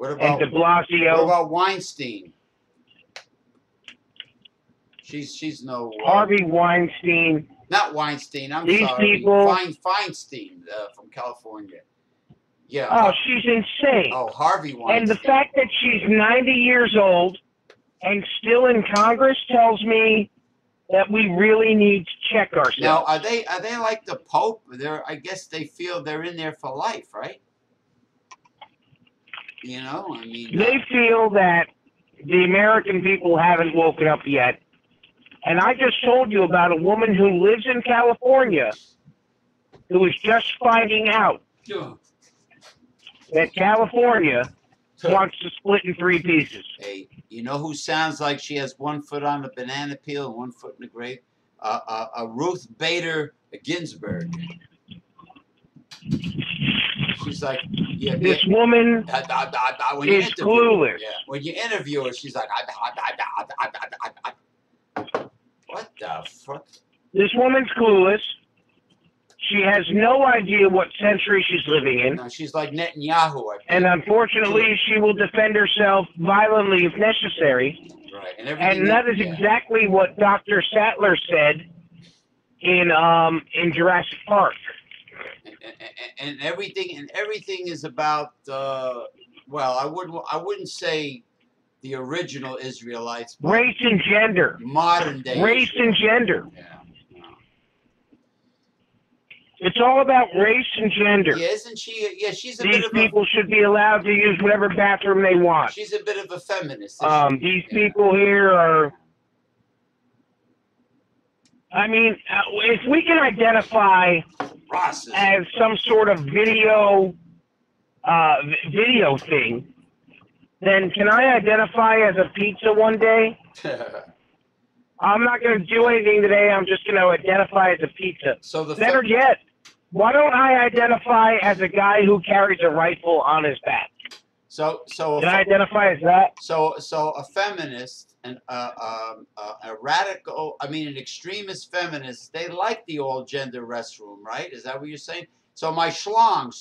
and de Blasio. What about Weinstein? She's no... Harvey Weinstein. Not Weinstein, I'm These sorry. People, Feinstein from California. Yeah. Oh, she's insane. Oh, Harvey Weinstein. And the fact that she's 90 years old and still in Congress tells me that we really need to check ourselves. Now, are they like the Pope? I guess they feel they're in there for life, right? You know, I mean... They feel that the American people haven't woken up yet. And I just told you about a woman who lives in California who is just finding out that California wants to split in 3 pieces. Hey, you know who sounds like she has 1 foot on the banana peel and 1 foot in the grave? Ruth Bader Ginsburg. She's like, this woman is clueless. Yeah, when you interview her, she's like, what the fuck? This woman's clueless. She has no idea what century she's living in. No, she's like Netanyahu, I think. And unfortunately, she will defend herself violently if necessary. Right. And that is exactly what Dr. Sattler said in Jurassic Park. And everything is about well, I wouldn't say the original Israelites, but race and gender. Modern day race and gender. Yeah. It's all about race and gender. Yeah, isn't she? Yeah, she's a These bit of people should be allowed to use whatever bathroom they want. She's a bit of a feminist. These people here are... I mean, if we can identify as some sort of video thing, then can I identify as a pizza one day? I'm not going to do anything today. I'm just going to identify as a pizza. So better yet, why don't I identify as a guy who carries a rifle on his back? Can I identify as that? So a feminist and a radical, I mean an extremist feminist, they like the all gender restroom, right? Is that what you're saying? So my schlong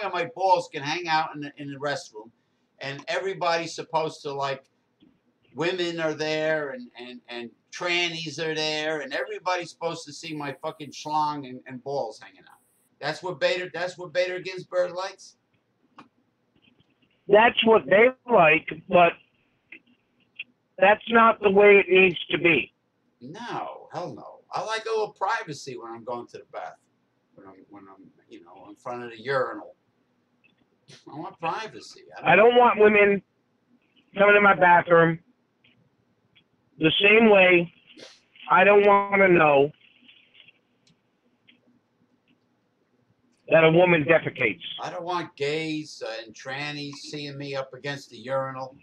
and my balls can hang out in the restroom, and everybody's supposed to, like, women are there and trannies are there, and everybody's supposed to see my fucking schlong and balls hanging out. That's what Bader Ginsburg likes? That's what they like, but that's not the way it needs to be. No, hell no. I like a little privacy when I'm going to the bathroom, when I'm in front of the urinal. I want privacy. I don't want women coming in my bathroom. The same way, I don't want to know that a woman defecates. I don't want gays and trannies seeing me up against the urinal.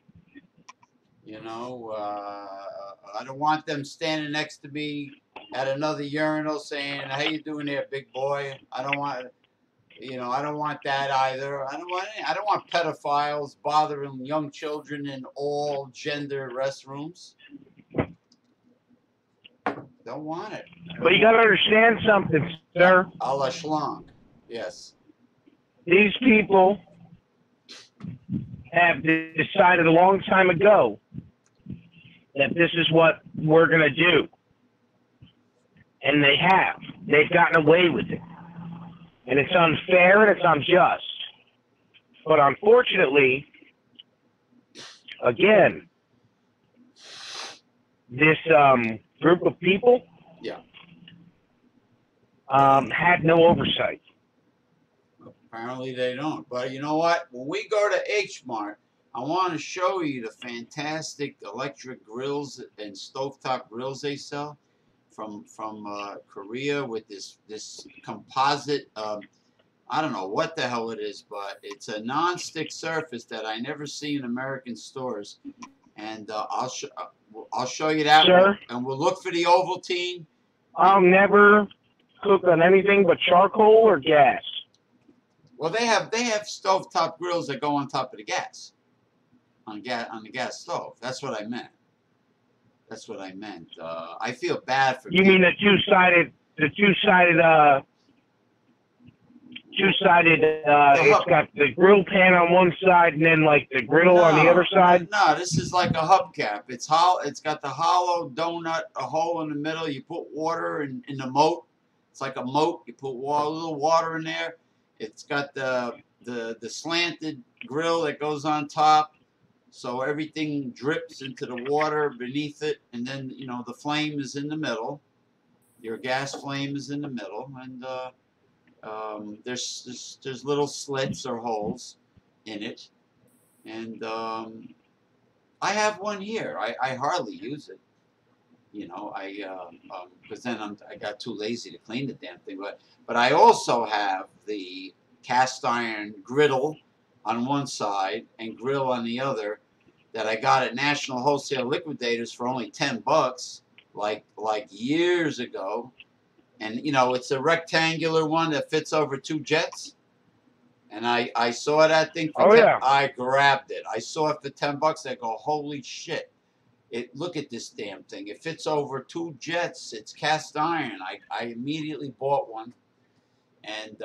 You know, I don't want them standing next to me at another urinal saying, "How you doing there, big boy? I don't want, I don't want that either. I don't want pedophiles bothering young children in all gender restrooms. Don't want it. But you got to understand something, sir. A la schlong. Yes. These people have decided a long time ago that this is what we're going to do. And they have. They've gotten away with it. And it's unfair and it's unjust. But unfortunately, again, this group of people had no oversight. Apparently they don't. But you know what? When we go to H Mart, I want to show you the fantastic electric grills and stovetop grills they sell from Korea with this composite. I don't know what the hell it is, but it's a non-stick surface that I never see in American stores. And I'll show you that, sir, and we'll look for the Ovaltine. I'll never cook on anything but charcoal or gas. Well, they have stovetop grills that go on top of the gas, on the gas stove. That's what I meant. That's what I meant. I feel bad for you. Mean the two-sided? It's got the grill pan on one side and then like the griddle on the other side. No, this is like a hubcap. It's hollow. It's got the hollow donut, a hole in the middle. You put water in the moat. It's like a moat. You put a little water in there. It's got the slanted grill that goes on top, so everything drips into the water beneath it, and then the flame is in the middle. Your gas flame is in the middle, and there's little slits or holes in it, and I have one here. I hardly use it, because then I got too lazy to clean the damn thing. But I also have the cast iron griddle on one side and grill on the other that I got at National Wholesale Liquidators for only $10, like years ago. And it's a rectangular one that fits over 2 jets. And I saw that thing for I grabbed it. I saw it for $10. I go, holy shit. Look at this damn thing. It fits over 2 jets. It's cast iron. I immediately bought one. And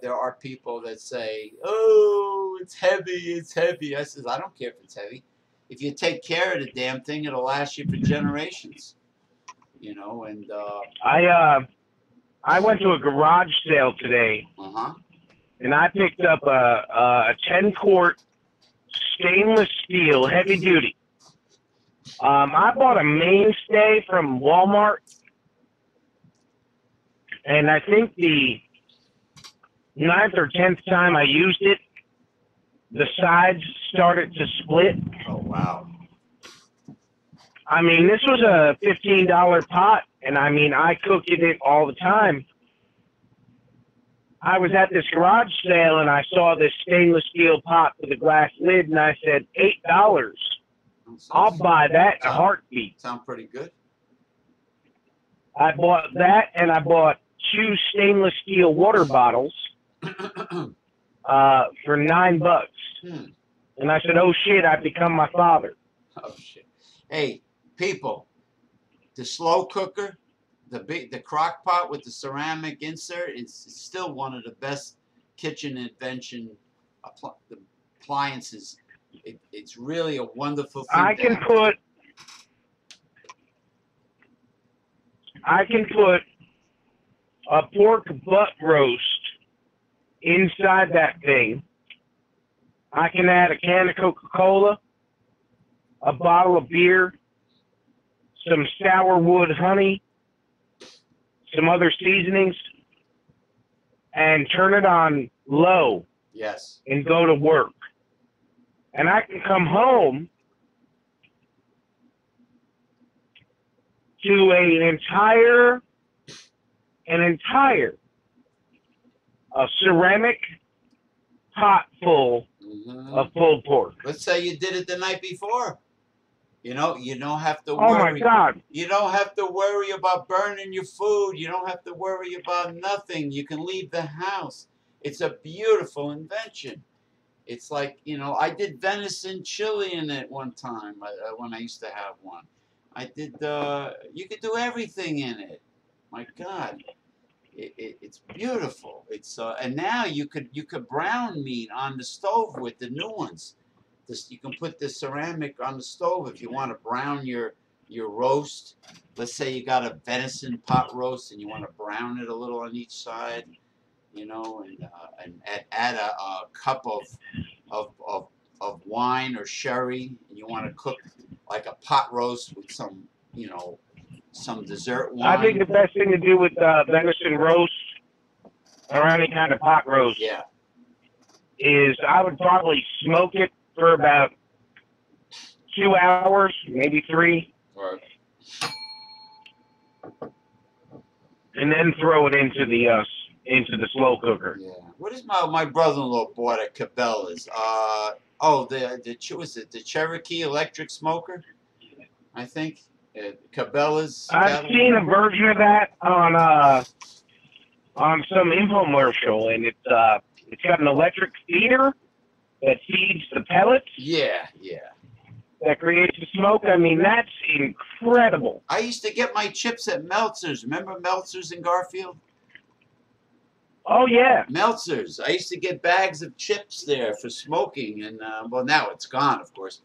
there are people that say, oh, it's heavy, it's heavy. I says, I don't care if it's heavy. If you take care of the damn thing, it'll last you for generations. And I went to a garage sale today, and I picked up a 10-quart stainless steel, heavy duty. I bought a mainstay from Walmart, and I think the 9th or 10th time I used it, the sides started to split. Oh, wow. I mean, this was a $15 pot, and I mean, I cooked in it all the time. I was at this garage sale, and I saw this stainless steel pot with a glass lid, and I said, $8. I'll buy that in a heartbeat. Sound pretty good. I bought that, and I bought 2 stainless steel water bottles for $9. And I said, oh, shit, I've become my father. Oh, shit. Hey, people, the slow cooker, the crock pot with the ceramic insert is still one of the best kitchen invention appliances. It's really a wonderful thing. I can put a pork butt roast inside that thing. I can add a can of Coca-Cola, a bottle of beer, some sourwood honey, some other seasonings, and turn it on low. Yes. And go to work. And I can come home to an entire ceramic pot full of pulled pork. Let's say you did it the night before. You know, you don't have to Oh my worry. God. You don't have to worry about burning your food. You don't have to worry about nothing. You can leave the house. It's a beautiful invention. It's like, you know, I did venison chili in it one time when I used to have one. I did, you could do everything in it. My God, it's beautiful. It's and now you could brown meat on the stove with the new ones. This, you can put the ceramic on the stove if you want to brown your roast. Let's say you got a venison pot roast and you want to brown it a little on each side, you know, and add a cup of, of of wine or sherry, and you want to cook like a pot roast with some, you know, some dessert I think wine. the best thing to do with venison roast or any kind of pot roast Yeah. is I would probably smoke it for about 2 hours, maybe 3, Or and then throw it into the slow cooker. yeah. What is my brother-in-law bought at Cabela's? Oh, was it the Cherokee electric smoker? I think Cabela's I've cattle. seen a version of that on some infomercial, and it's got an electric feeder that feeds the pellets Yeah, yeah. that creates the smoke. I mean, that's incredible. I used to get my chips at Meltzer's. Remember Meltzer's in Garfield? Oh yeah. Meltzer's. I used to get bags of chips there for smoking, and well, now it's gone, of course.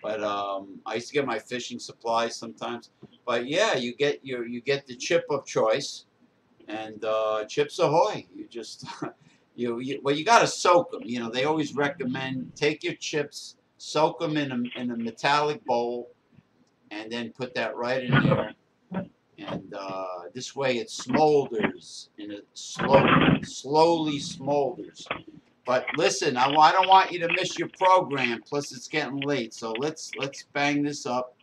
But I used to get my fishing supplies sometimes. But yeah, you get the chip of choice, and Chips Ahoy. You just well, you got to soak them. You know, they always recommend take your chips, soak them in a metallic bowl, and then put that right in there. And this way it smolders in a slowly smolders. But listen, I don't want you to miss your program. Plus, it's getting late, so let's bang this up.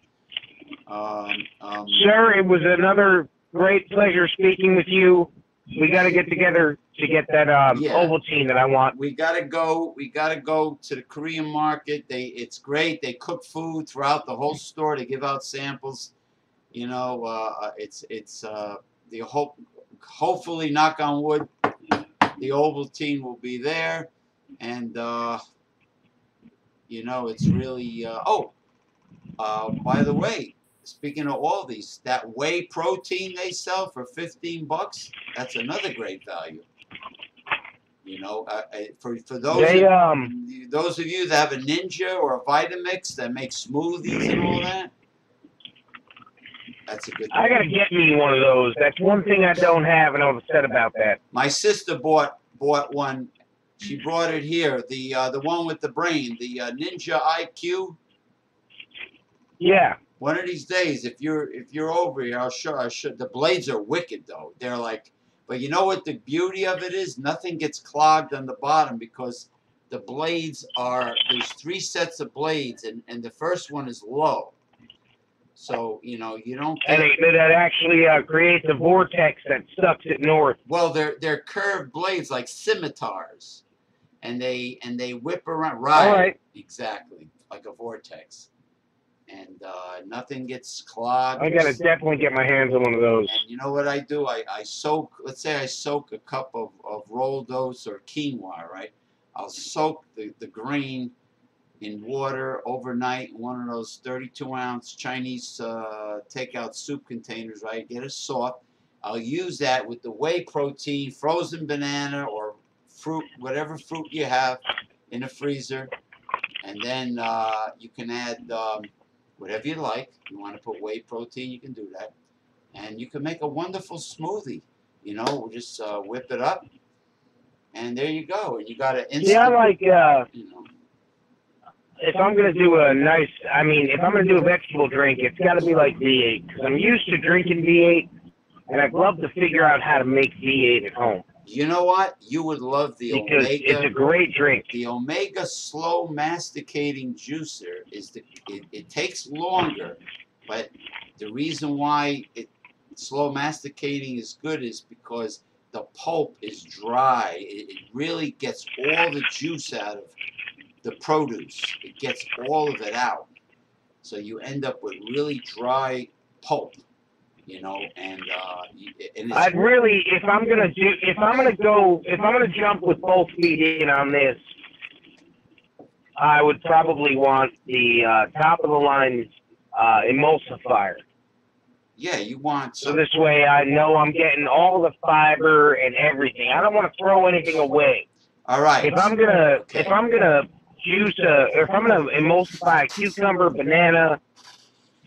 Sir, it was another great pleasure speaking with you. We got to get together to get that Yeah. Ovaltine that I want. We gotta go. We gotta go to the Korean market. It's great. They cook food throughout the whole store. They give out samples. You know, hopefully, knock on wood, the Ovaltine will be there, and you know, it's really. By the way, speaking of all these, that whey protein they sell for $15, that's another great value. You know, for those of you that have a Ninja or a Vitamix that makes smoothies and all that. That's a good thing. I gotta get me one of those. That's one thing I don't have, and I'm upset about that. My sister bought one. She brought it here. The one with the brain, the Ninja IQ. Yeah. One of these days, if you're over here, I'll show. The blades are wicked though. They're like, but you know what the beauty of it is? Nothing gets clogged on the bottom because the blades there's 3 sets of blades, and the first one is low. So, you know, you don't get... And that actually creates a vortex that sucks it north. Well, they're curved blades like scimitars. And they whip around. Right. All right. Exactly. Like a vortex. And nothing gets clogged. I got to definitely get my hands on one of those. And you know what I do? I soak, let's say I soak a cup of rolled oats or quinoa, right? I'll soak the grain in water overnight in one of those 32-ounce Chinese takeout soup containers, right? Get it soft. I'll use that with the whey protein, frozen banana or fruit, whatever fruit you have in the freezer. And then you can add whatever you like. If you want to put whey protein, you can do that. And you can make a wonderful smoothie. You know, we'll just whip it up. And there you go. And you got to instant. Yeah, I like, you know. If I'm going to do if I'm going to do a vegetable drink, it's got to be like V8. Because I'm used to drinking V8, and I'd love to figure out how to make V8 at home. You know what? You would love the because Omega. It's a great drink. The Omega slow masticating juicer it takes longer, but the reason why slow masticating is good is because the pulp is dry. It really gets all the juice out of the produce. It gets all of it out. so you end up with really dry pulp, you know, and it's I'd really, if I'm gonna jump with both feet in on this, I would probably want the top of the line emulsifier. yeah, you want So this way I know I'm getting all the fiber and everything. I don't want to throw anything away. all right. If I'm gonna emulsify a cucumber, banana,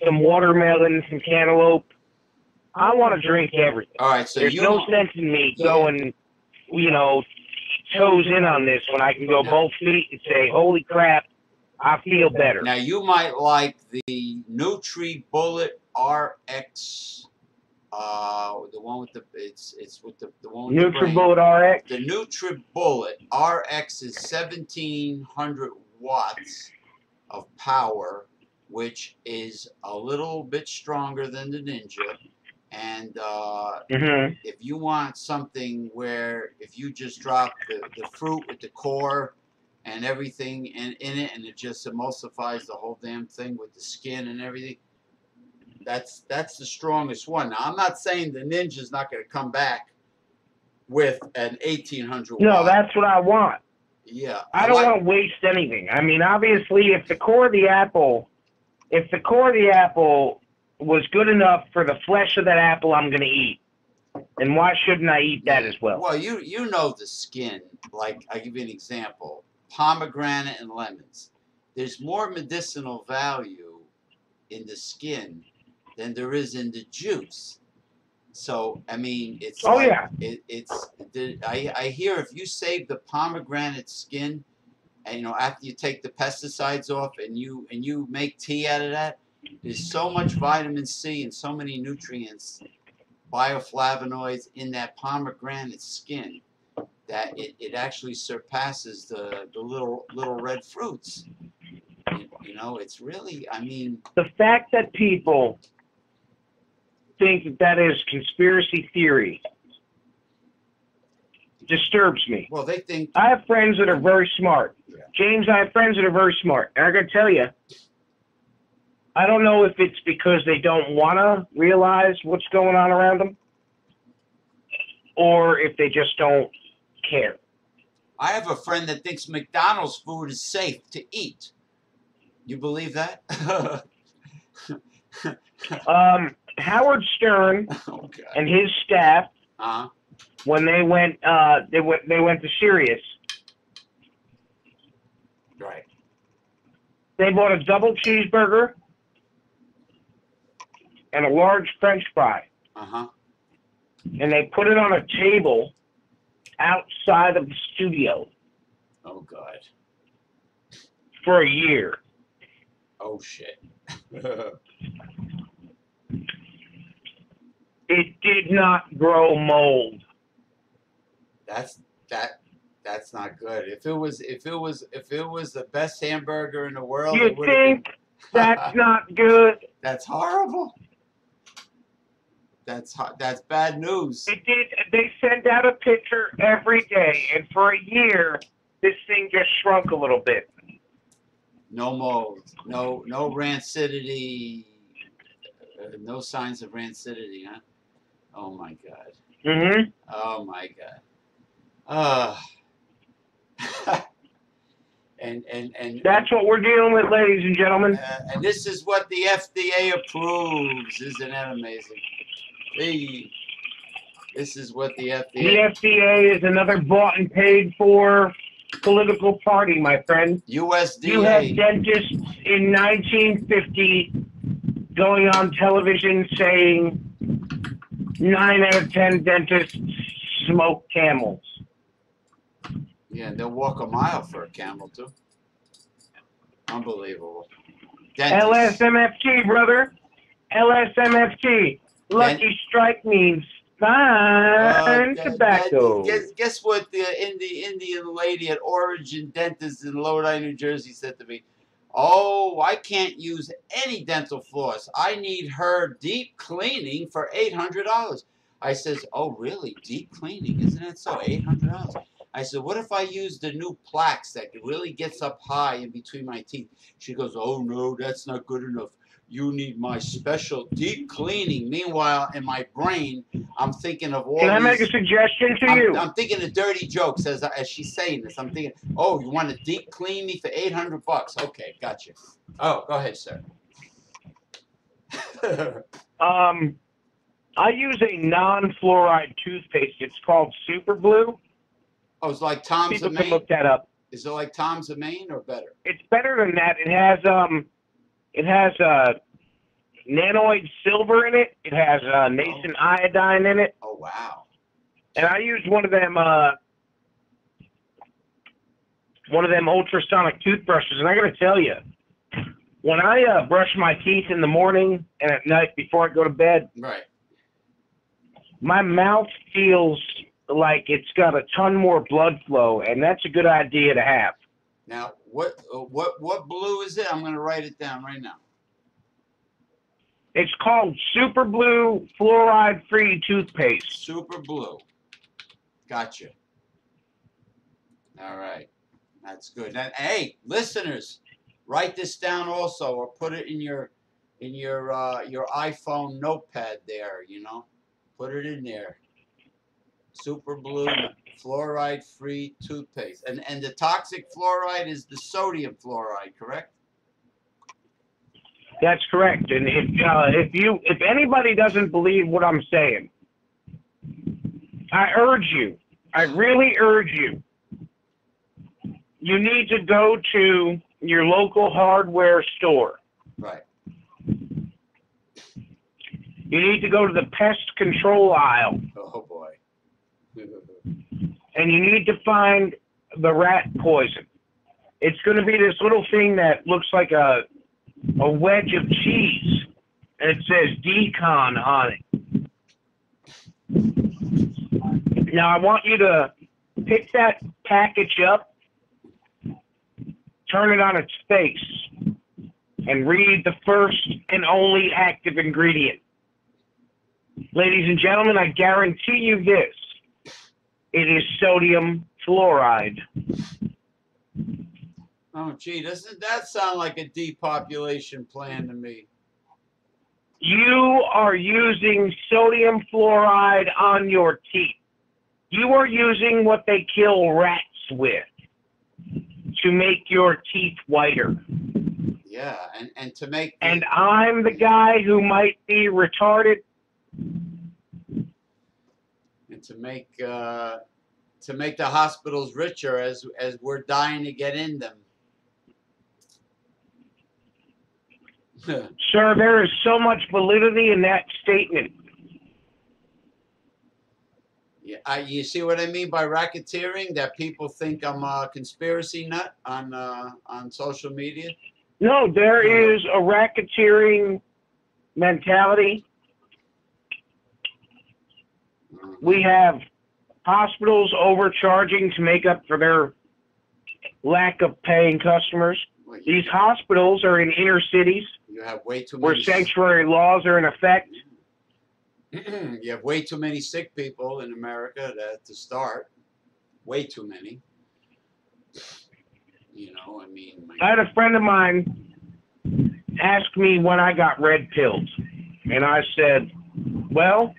some watermelon, some cantaloupe, I want to drink everything. All right, so there's no sense in me going, you know, toes in on this when I can go both feet and say, holy crap, I feel better. Now you might like the NutriBullet RX, the one with the it's with the one with NutriBullet RX. The NutriBullet RX is 1,700 watts of power, which is a little bit stronger than the Ninja. And if you want something where if you just drop the fruit with the core and everything in it, and it just emulsifies the whole damn thing with the skin and everything, that's the strongest one. Now, I'm not saying the Ninja's not going to come back with an 1,800 watt. No, that's what I want. Yeah. I don't want to waste anything. I mean, obviously, if the core of the apple was good enough for the flesh of that apple I'm going to eat, and why shouldn't I eat that as well? Well, you know the skin. Like, I'll give you an example. Pomegranate and lemons. There's more medicinal value in the skin than there is in the juice. So, I mean, it's I hear if you save the pomegranate skin, and you know, after you take the pesticides off and you make tea out of that, there's so much vitamin C and so many nutrients, bioflavonoids in that pomegranate skin that it actually surpasses the little red fruits. You know, it's really, I mean, the fact that people think that is conspiracy theory disturbs me. Well, they think... I have friends that are very smart. Yeah. James, I have friends that are very smart. And I got to tell you, I don't know if it's because they don't want to realize what's going on around them or if they just don't care. I have a friend that thinks McDonald's food is safe to eat. You believe that? Howard Stern and his staff, when they went to Sirius, right? They bought a double cheeseburger and a large French fry, and they put it on a table outside of the studio. Oh God! For a year. Oh shit! It did not grow mold. That's not good. If it was the best hamburger in the world, you think that's not good? That's horrible. That's bad news. It did. They send out a picture every day, and for a year, this thing just shrunk a little bit. No mold, no rancidity, no signs of rancidity, huh? Oh my God. Mm-hmm. Oh my God. And that's what we're dealing with, ladies and gentlemen. And this is what the FDA approves. Isn't that amazing? This is what the FDA... The FDA is another bought and paid for political party, my friend. USDA. You had dentists in 1950 going on television saying 9 out of 10 dentists smoke Camels. Yeah, they'll walk a mile for a Camel, too. Unbelievable. Dentists. LSMFT, brother. LSMFT. Lucky Strike means fine tobacco. Guess what the Indian lady at Origin Dentist in Lodi, New Jersey said to me? Oh, I can't use any dental floss. I need her deep cleaning for $800. I says, oh, really? Deep cleaning? Isn't that so? $800? I said, what if I use the new plaques that really gets up high in between my teeth? She goes, oh, no, that's not good enough. You need my special deep cleaning. Meanwhile, in my brain, I'm thinking of all Can I these... make a suggestion to you? I'm thinking of dirty jokes as she's saying this. I'm thinking, oh, you want to deep clean me for $800? Okay, gotcha. Oh, go ahead, sir. I use a non-fluoride toothpaste. It's called Super Blue. Oh, it's like Tom's People of can Maine? look that up. Is it like Tom's of Maine or better? It's better than that. It has nanoid silver in it. It has nascent iodine in it. Oh, wow. And I used one of them ultrasonic toothbrushes, and I got to tell you, when I brush my teeth in the morning and at night before I go to bed, right, my mouth feels like it's got a ton more blood flow, and that's a good idea to have. Now, what blue is it? I'm going to write it down right now. It's called Super Blue Fluoride-Free Toothpaste. Super Blue. Gotcha. All right. That's good. And, hey, listeners, write this down also, or put it in your iPhone notepad there, you know. Put it in there. Super Blue fluoride-free toothpaste. And the toxic fluoride is the sodium fluoride, correct? That's correct. And if anybody doesn't believe what I'm saying, I really urge you, you need to go to your local hardware store. Right. You need to go to the pest control aisle. Oh, boy. And you need to find the rat poison. It's going to be this little thing that looks like a wedge of cheese, and it says decon on it. Now, I want you to pick that package up, turn it on its face, and read the first and only active ingredient. Ladies and gentlemen, I guarantee you this. It is sodium fluoride. Oh, gee, doesn't that sound like a depopulation plan to me? You are using sodium fluoride on your teeth. You are using what they kill rats with to make your teeth whiter. Yeah, and to make... And I'm the guy who might be retarded. And to make the hospitals richer as we're dying to get in them. Sir, there is so much validity in that statement. Yeah, you see what I mean by racketeering? That people think I'm a conspiracy nut on social media? No, there is a racketeering mentality. We have hospitals overcharging to make up for their lack of paying customers. These hospitals are in inner cities. You have way too where many... sanctuary laws are in effect. You have way too many sick people in America to start. Way too many. You know, I mean... I had a friend of mine ask me when I got red pilled. And I said, well,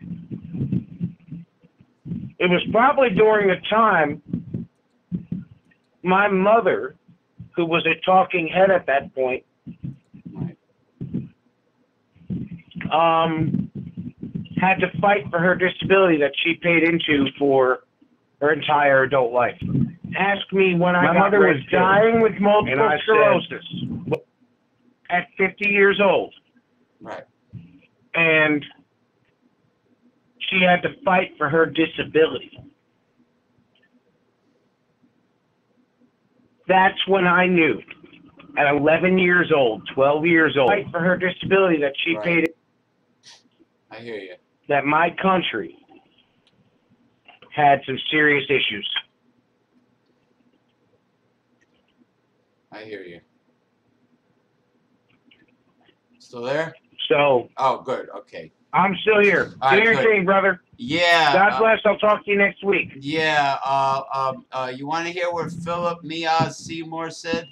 it was probably during the time my mother, who was a talking head at that point, had to fight for her disability that she paid into for her entire adult life. Ask me when my mother was dying with multiple sclerosis at 50 years old. Right. And she had to fight for her disability. That's when I knew, at 11 years old, 12 years old, fight for her disability that she paid. I hear you. That my country had some serious issues. I hear you. Still there? So. Oh, good. Okay. I'm still here. All Do right, your good. thing, brother. Yeah. God bless. I'll talk to you next week. Yeah. You want to hear what Philip Miaz Seymour said?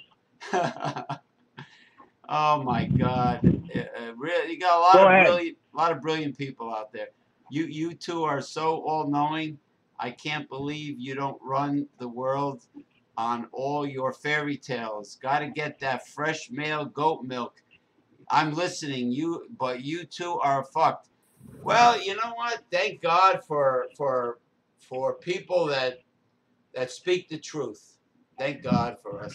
Oh my God! Really, you got Go ahead. a lot of brilliant people out there. You two are so all-knowing. I can't believe you don't run the world on all your fairy tales. Got to get that fresh male goat milk. I'm listening. But you two are fucked. Well, you know what? Thank God for people that speak the truth. Thank God for us.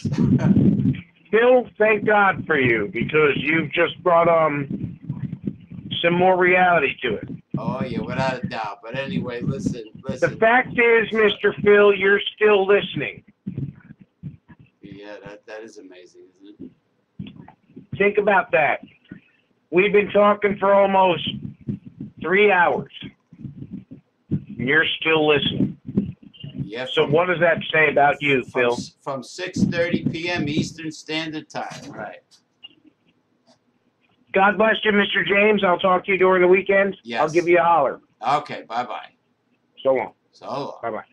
Phil, thank God for you because you've just brought some more reality to it. Oh yeah, without a doubt. But anyway, listen. The fact is, Mr. Phil, you're still listening. Yeah, that is amazing, isn't it? Think about that. We've been talking for almost 3 hours. And you're still listening. Yeah. So what does that say about you, Phil? From 6:30 p.m. Eastern Standard Time. Right. God bless you, Mr. James. I'll talk to you during the weekend. Yes. I'll give you a holler. Okay. Bye-bye. So long. So long. Bye-bye.